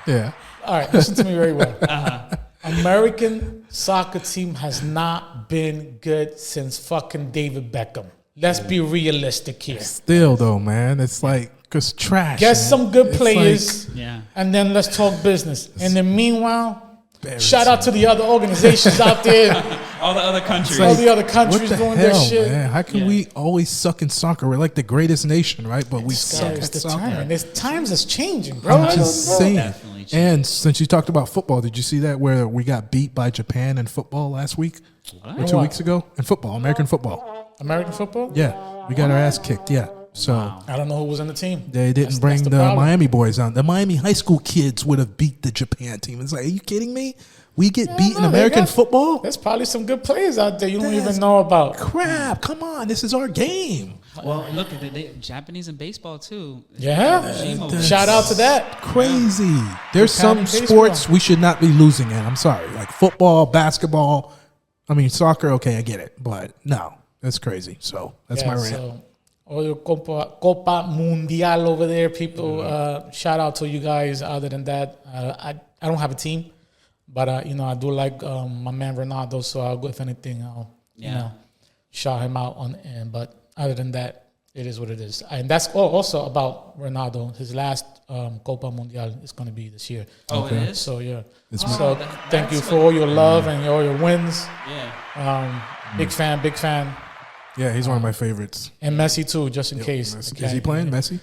Yeah. All right, listen to me very well. American soccer team has not been good since fucking David Beckham. Let's be realistic here. Still, though, man, it's like, because trash. Get man. some good It's players, Yeah. and then let's talk business. And then meanwhile, shout out to the other organizations out there, All the other countries. all the other What countries the doing hell, their shit. man? How can we always suck in soccer? We're like the greatest nation, right? But we This suck guy is at the soccer. time. There's times is changing, bro. I'm just saying. Definitely changed. And since you talked about football, did you see that where we got beat by Japan in football last week or 2 What? weeks ago? In football, American football. American football? Yeah, we got our ass kicked. Yeah, so I don't know who was in the team. they didn't That's bring the the problem. Miami boys on. The Miami high school kids would have beat the Japan team. It's like, are you kidding me? We get beat in no, they American got- football? There's probably some good players out there you don't That's even know about. Crap! Come on, this is our game. Well, look, they Japanese in baseball too. Yeah. Shimo. Shout out to that. Crazy. There's some Japan sports baseball. we should not be losing in. I'm sorry, like football, basketball. I mean, soccer. Okay, I get it, but no, that's crazy. So that's my rant. So, all your Copa Mundial over there, people. Shout out to you guys. Other than that, I don't have a team, but I do like my man Ronaldo. So I'll go, if anything, I'll shout him out on. But other than that, it is what it is. And that's also about Ronaldo. His last Copa Mundial is going to be this year. Oh, it is? So yeah. It's So thank you for all your love and all your wins. Yeah. Big fan. Yeah, he's one of my favorites. And Messi too, just in case. Messi. Is he playing, Messi?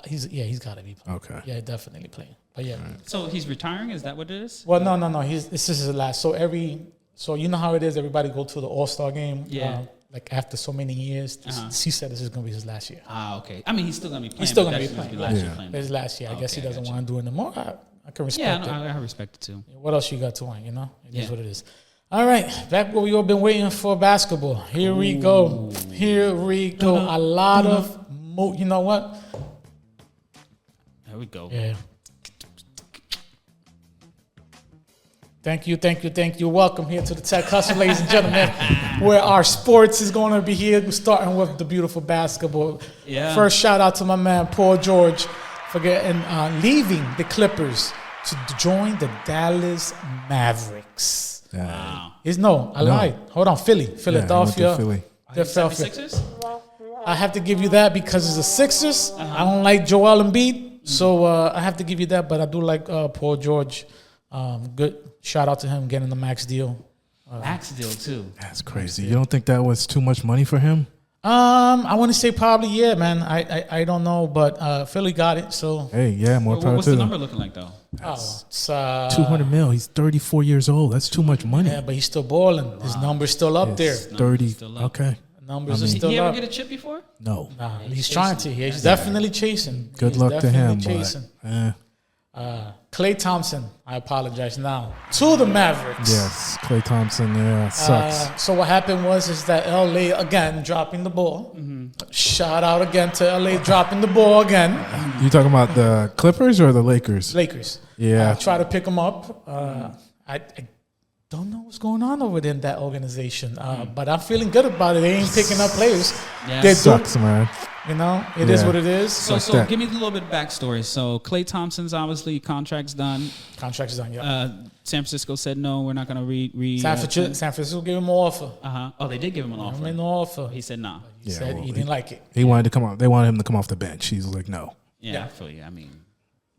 He's got to be playing. Okay. Yeah, definitely playing. But yeah. So he's retiring? Is that what it is? Well, no. This is his last. So you know how it is. Everybody go to the All-Star game. Yeah. Like after so many years, he said this is gonna be his last year. Ah, okay. I mean, he's still gonna be playing. He's still but gonna be that's playing. last year Yeah. playing. His last year. I guess he Okay, doesn't gotcha. want to do it anymore. I can Yeah, respect it. I respect it too. What else you got to want? It is Yeah. what it is. All right, back what we all been waiting for, basketball. Here we go. A lot of, you know what? There we go. Yeah. Thank you. Welcome here to the Tech Hustle, ladies and gentlemen, where our sports is going to be here. We're starting with the beautiful basketball. Yeah. First, shout out to my man Paul George for leaving the Clippers to join the Dallas Mavericks. Wow. I lied. Hold on, Philadelphia. Yeah, Philly. Philadelphia. Sixers? I have to give you that because it's the Sixers. I don't like Joel Embiid, so I have to give you that. But I do like Paul George. Good shout out to him getting the max deal. Max deal too. That's crazy. You don't think that was too much money for him? I want to say probably yeah, man. I don't know, but Philly got it. So Hey, yeah, more power What's to the them. number looking like though? it's 200 mil. He's 34 years old. That's too much money. yeah, but he's still balling. His number's still up there. It's 30. still up. Okay. Numbers are Did still he ever up. get a chip before? No. Nah, he's trying to. He's definitely chasing. Good He's luck to him. definitely But, chasing. Klay Thompson, I apologize now, to the Mavericks. yes, Klay Thompson, yeah, sucks. So what happened is that LA again dropping the ball. Shout out again to LA dropping the ball again. You talking about the Clippers or the Lakers? Lakers. Yeah. Try to pick them up. I don't know what's going on over there in that organization, but I'm feeling good about it. They ain't picking up players. Yeah. They Sucks, man. It is Yeah. what it is. So that. give me a little bit of backstory. So Klay Thompson's obviously contract's done. Contract is on. Yeah. San Francisco said no, we're not going to re San Francisco gave him an offer. Oh, they did give him an I offer. mean, no offer. He said no. He Yeah, said well, he didn't like it. He wanted to come off. They wanted him to come off the bench. He's like, no. Yeah, I feel you. I mean,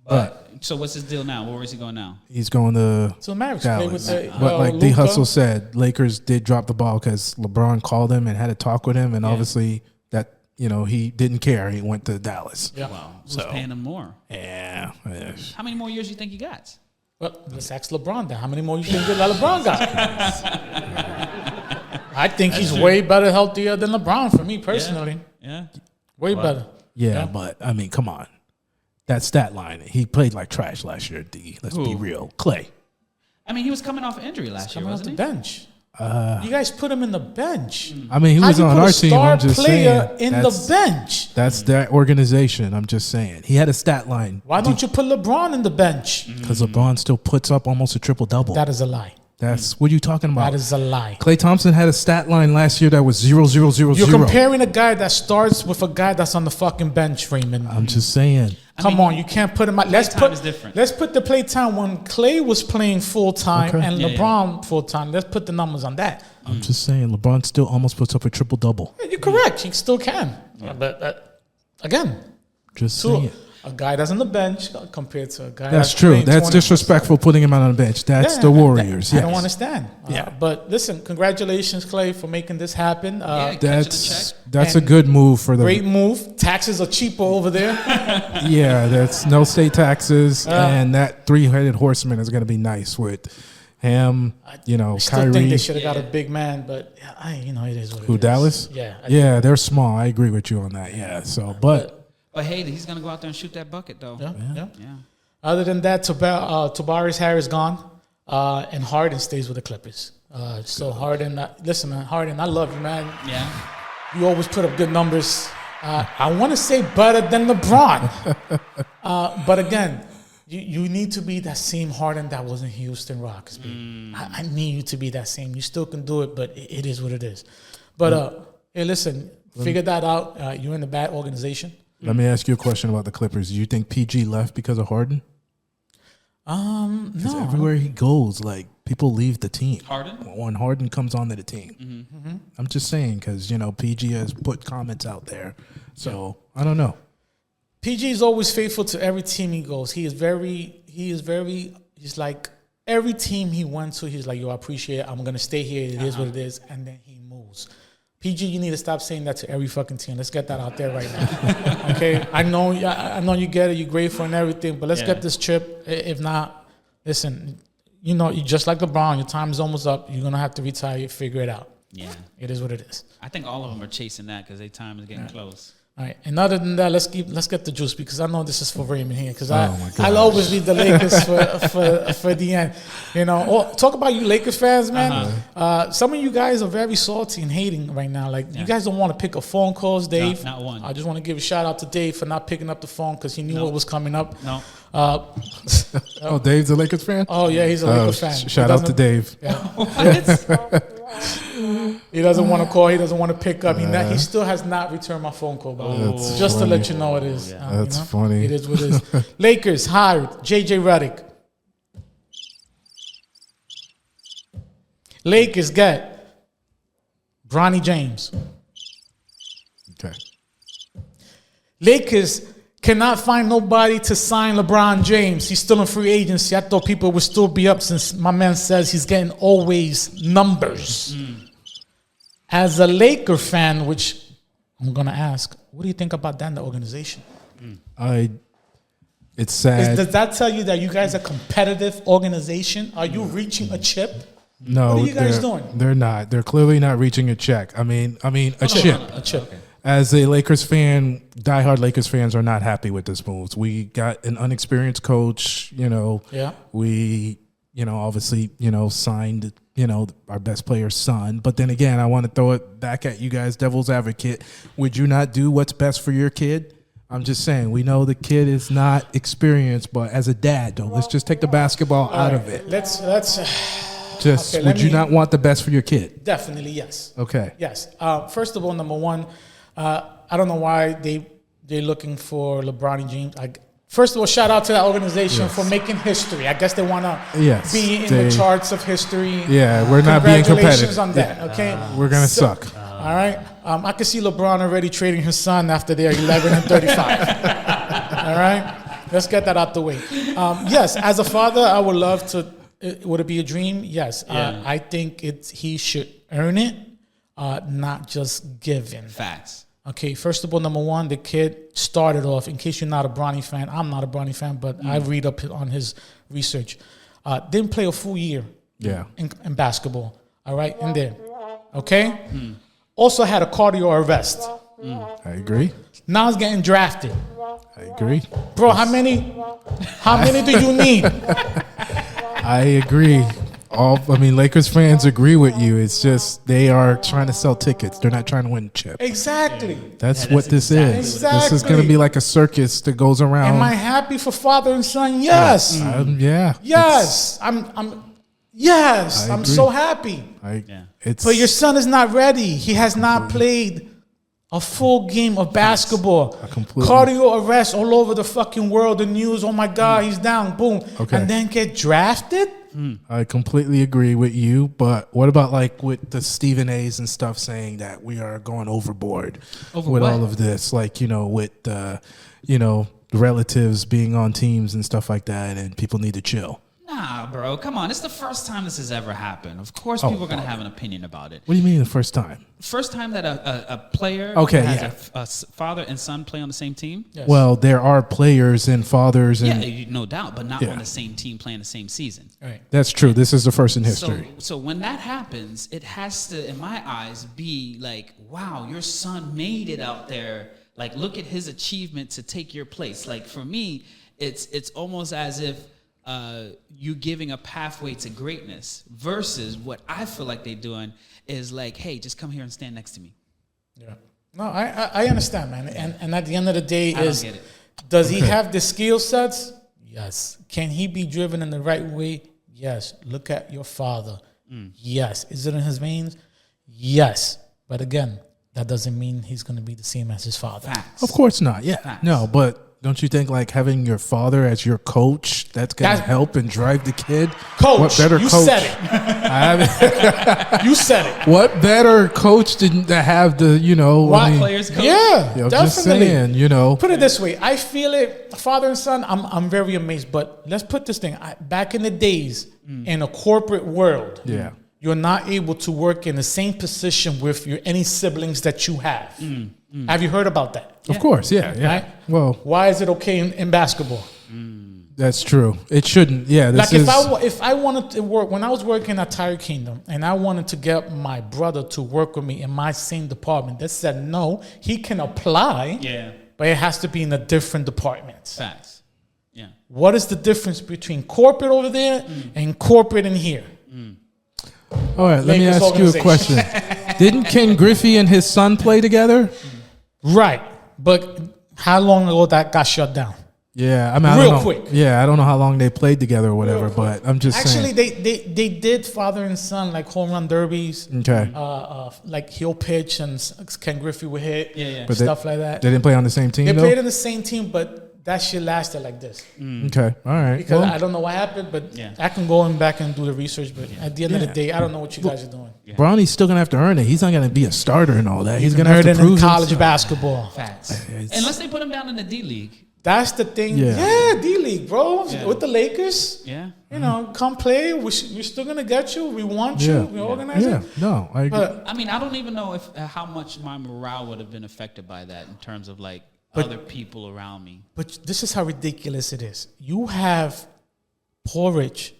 but so what's his deal now? Where is he going now? He's going to So the Mavericks play with Dallas. the, But like D Luka. Hustle said, Lakers did drop the ball because LeBron called him and had a talk with him, and obviously that he didn't care. He went to Dallas. Yeah. Wow, who's paying him more? Yeah. How many more years do you think he got? Well, let's ask LeBron then. How many more you think that LeBron got? I think he's way better healthier than LeBron for me personally. Yeah. Way better. Yeah, but I mean, come on. That stat line, he played like trash last year, D. Let's be real. Klay. I mean, he was coming off injury last year, Coming off wasn't the he? bench. You guys put him in the bench. I mean, he was on our team. I'm just saying. In the bench. That's that organization. I'm just saying. He had a stat line. Why don't you put LeBron in the bench? Because LeBron still puts up almost a triple-double. That is a lie. That's what are you talking about? That is a lie. Klay Thompson had a stat line last year that was 0, 0, 0, You're 0. comparing a guy that starts with a guy that's on the fucking bench, Raymond. I'm just saying. Come on, you can't put him out. Let's put the play time when Klay was playing full time and LeBron full time. Let's put the numbers on that. I'm just saying. LeBron still almost puts up a triple-double. Yeah, you're correct. He still can. Yeah. But again, just saying. A guy that's on the bench compared to a guy that's true. That's disrespectful putting him out on the bench. That's the Warriors. I don't understand. But listen, congratulations, Klay, for making this happen. That's a good move for them. Great move. Taxes are cheaper over there. Yeah, that's no state taxes, and that three-headed horseman is going to be nice with him. I still Kyrie. think they should have got a big man, but it is what it is. Dallas? Yeah. They're small. I agree with you on that. Yeah. So, but hey, he's gonna go out there and shoot that bucket though. Yeah. Other than that, Tobias Harris gone, and Harden stays with the Clippers. So Harden, listen, man, Harden, I love you, man. Yeah. You always put up good numbers. I want to say better than LeBron, but again, you need to be that same Harden that was in Houston Rockets. I need you to be that same. You still can do it, but it is what it is. But hey, listen, figure that out. You're in a bad organization. Let me ask you a question about the Clippers. Do you think PG left because of Harden? No. Everywhere he goes, like, people leave the team. Harden? When Harden comes onto the team. Mm-hmm. I'm just saying because, PG has put comments out there. So, I don't know. PG is always faithful to every team he goes. He's like, every team he went to, he's like, yo, I appreciate it. I'm going to stay here. It is what it is. And then he moves. PG, you need to stop saying that to every fucking team. Let's get that out there right now. Okay? I know you get it. You're grateful and everything, but let's get this chip. If not, listen, you just like LeBron, your time is almost up. You're going to have to retire. You figure it out. Yeah. It is what it is. I think all of them are chasing that because their time is getting close. All right, and other than that, let's get the juice because I know this is for Raymond here because I'll always leave the Lakers for the end. Talk about you Lakers fans, man. Some of you guys are very salty and hating right now. Like you guys don't want to pick up phone calls, Dave. Not one. I just want to give a shout out to Dave for not picking up the phone because he knew what was coming up. No. Dave's a Lakers fan? Oh yeah, he's a Lakers fan. Shout out to Dave. Yeah. He doesn't want to call. He doesn't want to pick up. He still has not returned my phone call. Just to let you know it is. That's funny. It is what it is. Lakers hired J.J. Redick. Lakers get Bronny James. Okay. Lakers cannot find nobody to sign LeBron James. He's still in free agency. I thought people would still be up since my man says he's getting always numbers. As a Laker fan, which I'm going to ask, what do you think about that in the organization? It's sad. Does that tell you that you guys are a competitive organization? Are you reaching a chip? No, what are you guys doing? They're not. They're clearly not reaching a check. I mean, a chip. A chip. Okay. As a Lakers fan, diehard Lakers fans are not happy with this move. We got an unexperienced coach, Yeah. We, obviously, signed, our best player's son. But then again, I want to throw it back at you guys, devil's advocate. Would you not do what's best for your kid? I'm just saying, we know the kid is not experienced, but as a dad, though, let's just take the basketball out of it. Let's just, okay, would you not want the best for your kid? Definitely, yes. Okay. Yes. First of all, number one, I don't know why they're looking for LeBron James. First of all, shout out to that organization for making history. I guess they want to be in the charts of history. Yeah, we're not being competitive. Congratulations on that, okay? We're going to suck. All right? I can see LeBron already trading his son after they're 11 and 35. All right? Let's get that out the way. Yes, as a father, I would love to. Would it be a dream? Yes. Yeah. I think he should earn it, not just given. Facts. Okay, first of all, number one, the kid started off, in case you're not a Bronny fan, I'm not a Bronny fan, but I read up on his research. Didn't play a full year in basketball, all right, in there, okay? Also had a cardio arrest. I agree. Now he's getting drafted. I agree. Bro, how many do you need? I agree. Lakers fans agree with you. It's just they are trying to sell tickets. They're not trying to win chips. Exactly. That's what this exactly is. what it is. This is going to be like a circus that goes around. Am I happy for father and son? Yes. Yeah. Yes. I'm agree. so happy. It's But your son is not ready. He has not played a full game of basketball. Cardio arrest all over the fucking world. The news. Oh my God, he's down. Boom. Okay. And then get drafted. I completely agree with you, but what about like with the Stephen A's and stuff saying that we are going overboard with what? all of this, like, with relatives being on teams and stuff like that, and people need to chill. Nah, bro, come on. It's the first time this has ever happened. Of course, people are going to have an opinion about it. What do you mean the first time? First time that a player has a father and son play on the same team? Yes. Well, there are players and fathers, and Yeah, no doubt, but not on the same team playing the same season. Right. that's true. This is the first in history. So when that happens, it has to, in my eyes, be like, wow, your son made it out there. Like, look at his achievement to take your place. Like, for me, it's almost as if you giving a pathway to greatness versus what I feel like they're doing is like, hey, just come here and stand next to me. Yeah. No, I understand, man. And at the end of the day, I don't get it. Does he have the skill sets? Yes. Can he be driven in the right way? Yes. Look at your father. Yes. Is it in his veins? Yes. But again, that doesn't mean he's going to be the same as his father. Facts. Of course not. Yeah. Facts. No, but don't you think like having your father as your coach, that's going to help and drive the kid? Coach, what better you coach? said it. You said it. What better coach didn't have the, Players coach? Yeah, I'm definitely. just saying, Put it this way. I feel it, father and son, I'm very amazed. But let's put this thing. Back in the days, in a corporate world, you're not able to work in the same position with any siblings that you have. Have you heard about that? Of course, yeah. Right? Well, why is it okay in basketball? that's true. It shouldn't. Yeah, Like if I wanted to work, when I was working at Tire Kingdom and I wanted to get my brother to work with me in my same department, they said no, he can apply, but it has to be in a different department. Facts. Yeah. What is the difference between corporate over there and corporate in here? all right, let me Lakers ask you a question. Didn't Ken Griffey and his son play together? Right. But how long ago that got shut down? Yeah, I mean, I Real don't know. quick. Yeah, I don't know how long they played together or whatever, but I'm just Actually, saying. they did father and son, like home run derbies. Okay. Like he'll pitch and Ken Griffey would hit. But Stuff like that. They didn't play on the same team, They though? played in the same team, but that shit lasted like this. Okay, all right. Because Well, I don't know what happened, but I can go back and do the research. But at the end of the day, I don't know what you guys are doing. Bronny's still going to have to earn it. He's not going to be a starter and all that. He's going to have Heard to it prove in college himself. basketball. Facts. Unless they put him down in the D League. That's the thing. Yeah. Yeah, D-League, bro. With the Lakers. Yeah. Come play. We're still going to get you. We want you. We organize Yeah, it. no, I agree. But I mean, I don't even know if how much my morale would have been affected by that in terms of like other people around me. But this is how ridiculous it is. You have Paul Rich,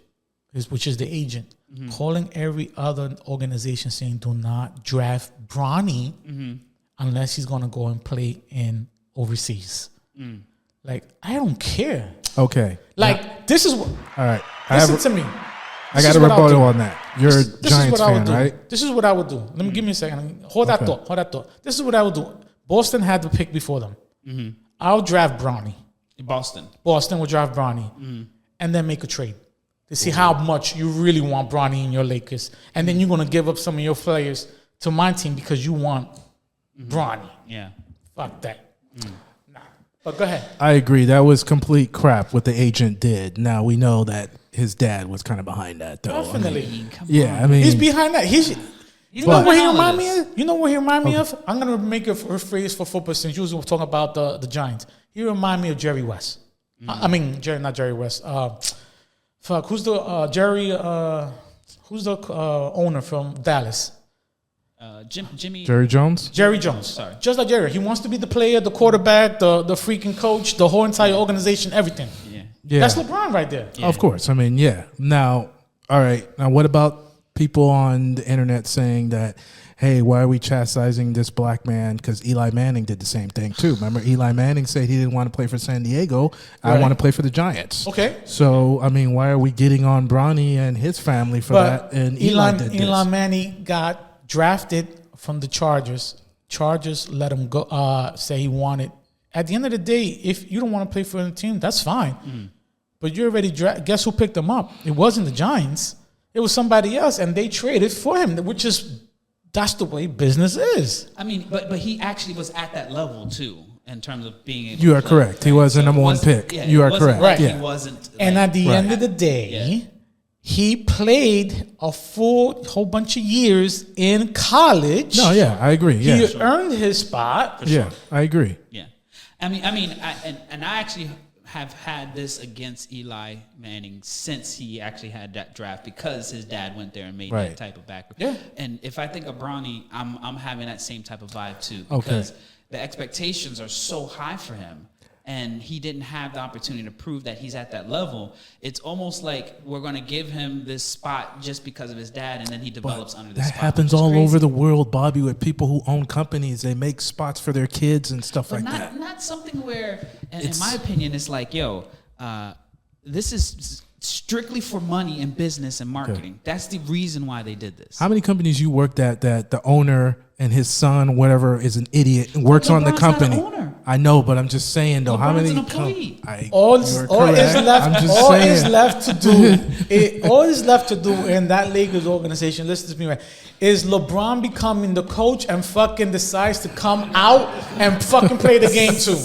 which is the agent, calling every other organization saying, do not draft Bronny unless he's going to go and play in overseas. Like, I don't care. Okay. Like, this is what... All right. Listen to me. I got a rebuttal on that. You're a Giants fan, do. right? This is what I would do. Let me give me a second. Hold that thought. This is what I would do. Boston had the pick before them. I'll draft Bronny. Boston will draft Bronny. And then make a trade to see how much you really want Bronny in your Lakers. And then you're going to give up some of your players to my team because you want Bronny. Yeah. Fuck that. Nah. But go ahead. I agree. That was complete crap what the agent did. Now we know that his dad was kind of behind that, though. Definitely. I mean, He's behind that. You know what he remind me of? You know what he remind me of? I'm gonna make a phrase for football since you were talking about the Giants. He remind me of Jerry West. I mean, not Jerry West. Fuck, who's the Jerry? Who's the owner from Dallas? Jerry Jones. Jerry Jones. Sorry. Just like Jerry, he wants to be the player, the quarterback, the freaking coach, the whole entire organization, everything. Yeah, That's LeBron right there. Of course. I mean, yeah. Now, all right. Now, what about people on the internet saying that, hey, why are we chastising this black man? Because Eli Manning did the same thing too. Remember, Eli Manning said he didn't want to play for San Diego. I want to play for the Giants. Okay. So, I mean, why are we getting on Bronny and his family for that? And Eli did this. Eli Manning got drafted from the Chargers. Chargers let him go. Say he wanted. At the end of the day, if you don't want to play for the team, that's fine. But you already guess who picked him up? It wasn't the Giants. It was somebody else, and they traded for him, which is that's the way business is. I mean, but he actually was at that level too in terms of being able. You are to play, correct. He was the number one pick. Yeah, you are correct. Like Yeah. He wasn't. And like, at the end of the day, he played a whole bunch of years in college. No, yeah, I agree. Yeah, He earned his spot. yeah, I agree. Yeah, I actually have had this against Eli Manning since he actually had that draft because his dad went there and made that type of back. Yeah. And if I think of Bronny, I'm having that same type of vibe too because the expectations are so high for him. And he didn't have the opportunity to prove that he's at that level. It's almost like we're going to give him this spot just because of his dad, and then he develops under this spot. That happens all over the world, Bobby, with people who own companies. They make spots for their kids and stuff like that. Not something where, in my opinion, it's like, this is strictly for money and business and marketing. That's the reason why they did this. How many companies you worked at that the owner and his son, whatever, is an idiot and works on the company? Not an owner. I know, but I'm just saying though. How LeBron's many? an employee. All is left to do in that Lakers organization. Listen to me, right? Is LeBron becoming the coach and fucking decides to come out and fucking play the game too?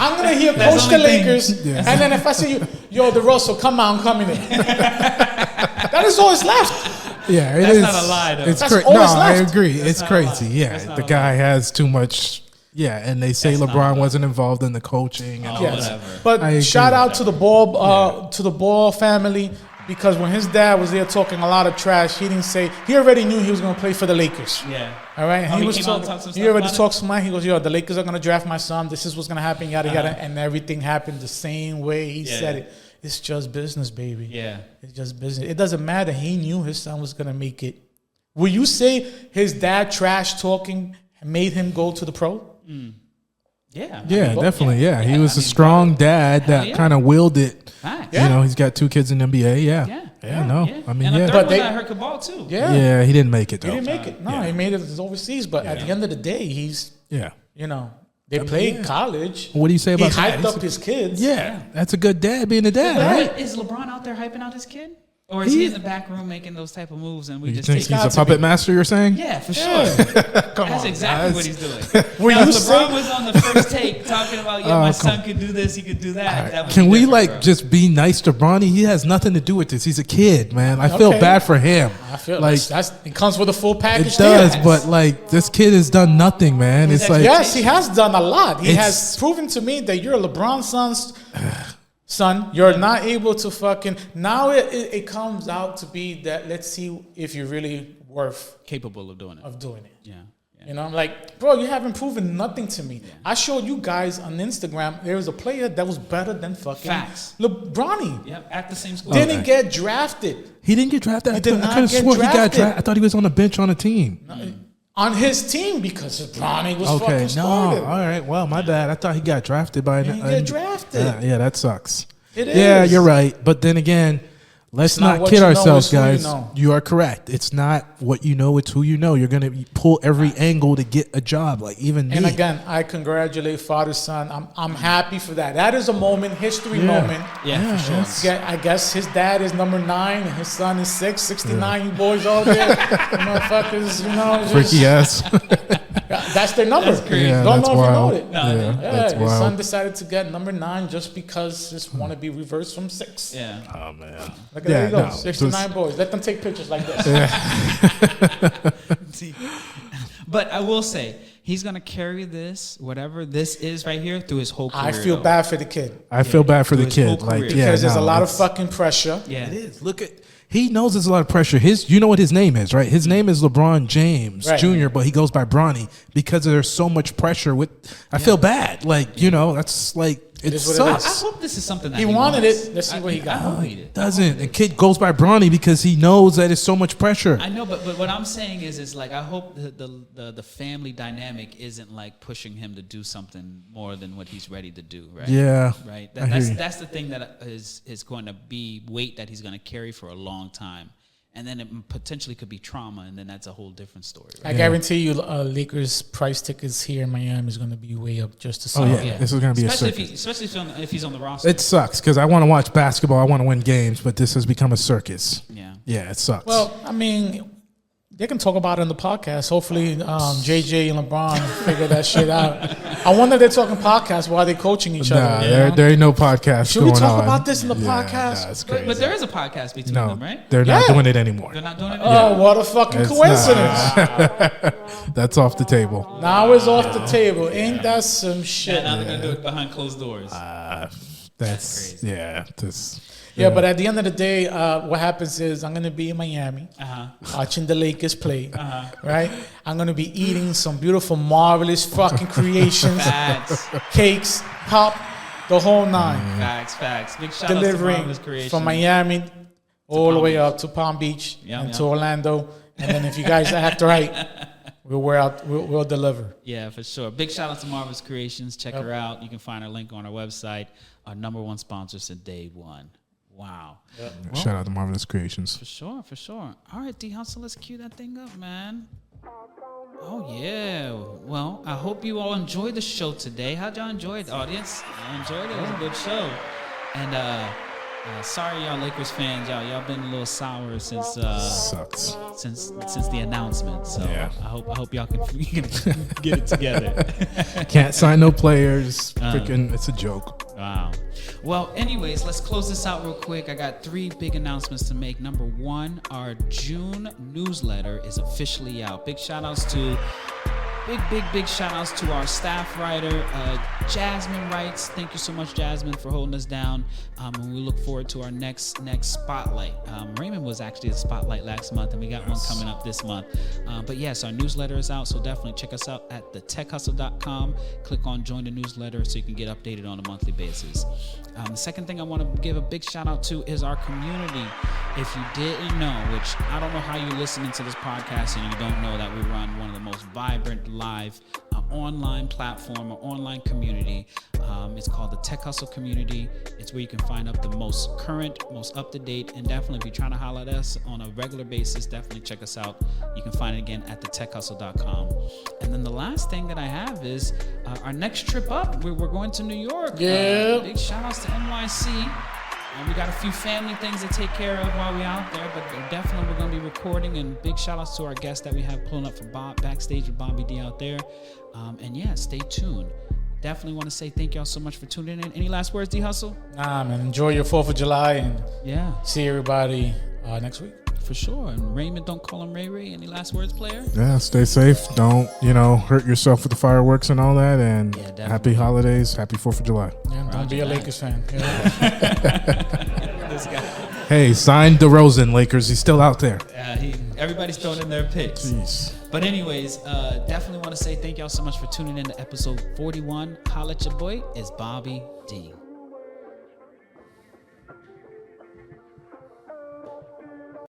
I'm gonna hear coach the Lakers, and then if I say yo, the Russell, come on, come in. That is all that's left. Yeah, it That's is. not a lie, though. It's That's crazy. all No, that's I left. agree. That's It's not a lie. crazy. Yeah, That's not the a guy lie. has too much. Yeah, and they say That's not a LeBron lie. wasn't involved in the coaching and all Yes. that. Whatever. But I agree. shout out to the Ball family, because when his dad was there talking a lot of trash, he didn't say he already knew he was going to play for the Lakers. Yeah. All right, and Oh, he he was came out and talking. talked some He stuff already about talked some. He goes, "Yo, the Lakers are going to draft my son. This is what's going to happen. Yada yada," and everything happened the same way he said it. It's just business, baby. Yeah. It's just business. It doesn't matter. He knew his son was going to make it. Will you say his dad trash talking made him go to the pro? Yeah. Yeah, definitely. Yeah, he was I a mean, strong dad Hell that yeah. kind of willed it. Facts. You know, he's got 2 kids in the NBA. Yeah. No, I mean, and yeah. the third But one they- got hurt Cabal too. Yeah. Yeah, he didn't make it He though. didn't make it. No, he made it overseas. But at the end of the day, he's, Yeah. they played college. What do you say He about that? hyped up his kids. Yeah, that's a good dad being a dad, right? Is LeBron out there hyping out his kid? Or is he in the back room making those type of moves and we You just think take he's it? a puppet master? You're saying? Yeah, for sure. That's exactly what he's doing. Were Now, you if LeBron saying- was on the first take talking about, my son could do this, he could do that. That would Can be we different, bro. just be nice to Bronny? He has nothing to do with this. He's a kid, man. I feel Okay. bad for him. I feel like it comes with a full package. it does, deal. but like this kid has done nothing, man. It's like Yes, he has done a lot. He It's- has proven to me that you're a LeBron son. You're not able to fucking. Now it comes out to be that let's see if you're really worth capable of doing it. of doing it. Yeah. You know, I'm like, bro, you haven't proven nothing to me. I showed you guys on Instagram. There was a player that was better than fucking Facts. LeBron. Yep, at the same school. Didn't get drafted he didn't get drafted. He did I not could have get swore he got drafted. drafted. I thought he was on the bench on a team. on his team because Bronny was Okay, fucking no, started. all right. Well, my bad. I thought he got drafted by. He didn't get drafted. Yeah, that sucks. It Yeah, is. you're right. But then again, let's not not what kid you know, ourselves, it's who you guys. know. You are correct. It's not what you know, it's who you know. You're going to pull every angle to get a job. Like even And me. again, I congratulate father son. I'm happy for that. That is a moment, history moment. Yeah, for sure. yes. I guess his dad is number 9 and his son is 6. 69, you boys out there, you motherfuckers, just, Freaky ass. that's their number. That's crazy. Yeah, Don't that's know if wild. you know it. No, I didn't. Yeah, that's his son wild. decided to get number 9 just because his want to be reversed from 6. Yeah. Oh man. Look at Yeah, there you go. no, 69 boys. Let them take pictures like this. See, but I will say he's gonna carry this, whatever this is right here, through his whole career. I feel though. bad for the kid. I feel bad for the his whole kid. Like career. yeah, Because there's a no, lot of it's- fucking pressure. Yeah, It is. Look at. He knows there's a lot of pressure. You know what his name is, right? His name is LeBron James Right. Jr., but he goes by Bronny because there's so much pressure. I feel bad. Like that's like It is what sucks. it I is. hope this is something that He he wanted wants. it. Let's see what he got. I hope he It did. doesn't. The kid goes by Bronny because he knows that it's so much pressure. I know, but what I'm saying is like I hope the family dynamic isn't like pushing him to do something more than what he's ready to do, right? Yeah. Right. I hear you. That's the thing that is going to be weight that he's going to carry for a long time, and then it potentially could be trauma, and then that's a whole different story. Right? I guarantee you, Lakers price tickets here in Miami is going to be way up just to see. Oh, yeah. Yeah. This is going to be especially a circus. especially if he's on the roster. It sucks because I want to watch basketball. I want to win games, but this has become a circus. Yeah. Yeah, it sucks. Well, I mean, they can talk about it in the podcast. Hopefully, JJ and LeBron figure that shit out. I wonder if they're talking podcast while they're coaching each nah, other. there ain't no podcast Should going we talk on. about this in the Yeah, podcast? Nah, it's But crazy. there is a podcast between No, them, right? they're not Yeah. doing it anymore. They're not doing it. Oh, what a fucking It's coincidence. That's off the table. Now it's off the table. Ain't that some shit? Now they're gonna do it behind closed doors. That's crazy. yeah. Yeah, but at the end of the day, what happens is I'm going to be in Miami watching the Lakers play, right? I'm going to be eating some beautiful, marvelous fucking creations, Facts, cakes, pop, the whole nine. facts. Big shout out to Delivering Marvelous Creations. from Miami all the Palm way Beach. up to Palm Beach Yeah, and yeah. to Orlando. And then if you guys act right, we'll deliver. Yeah, for sure. Big shout out to Marvelous Creations. Check Yep. her out. You can find her link on our website. Our #1 sponsor since day one. Wow. Shout out to Marvelous Creations. For sure. All right, D Hustle, let's cue that thing up, man. Oh, yeah. Well, I hope you all enjoyed the show today. How'd y'all enjoy it, audience? I enjoyed it. It was a good show. And sorry, y'all Lakers fans. Y'all been a little sour since Sucks. since the announcement. So Yeah. I hope y'all can get it together. Can't sign no players. Freaking, it's a joke. Wow. Well, anyways, let's close this out real quick. I got 3 big announcements to make. Number 1, our June newsletter is officially out. Big shout outs to our staff writer, Jasmine writes. Thank you so much, Jasmine, for holding us down. And we look forward to our next spotlight. Raymond was actually a spotlight last month, and we got one coming up this month. But yes, our newsletter is out, so definitely check us out at thetechhustle.com. Click on join the newsletter so you can get updated on a monthly basis. The second thing I want to give a big shout out to is our community. If you didn't know, which I don't know how you're listening to this podcast and you don't know that we run one of the most vibrant live online platform or online community. It's called the Tech Hustle Community. It's where you can find up the most current, most up-to-date, and definitely if you're trying to holler at us on a regular basis, definitely check us out. You can find it again at thetechhustle.com. And then the last thing that I have is our next trip up. We're going to New York. Yeah. Big shout outs to NYC. We got a few family things to take care of while we're out there, but definitely we're going to be recording. And big shout outs to our guests that we have pulling up for backstage with Bobby D out there. And yeah, stay tuned. Definitely want to say thank y'all so much for tuning in. Any last words, D Hustle? Nah, man. Enjoy your 4th of July and Yeah, see everybody next week. for sure. And Raymond, don't call him Ray Ray. Any last words, player? Yeah, stay safe. Don't, hurt yourself with the fireworks and all that. And Yeah, definitely. happy holidays. Happy 4th of July. Yeah, don't Roger be a that. Lakers fan. Yeah. This guy. Hey, sign DeRozan, Lakers. He's still out there. Everybody's throwing in their picks. Jeez. But anyways, definitely want to say thank y'all so much for tuning in to episode 41. Holla at your boy. It's Bobby D.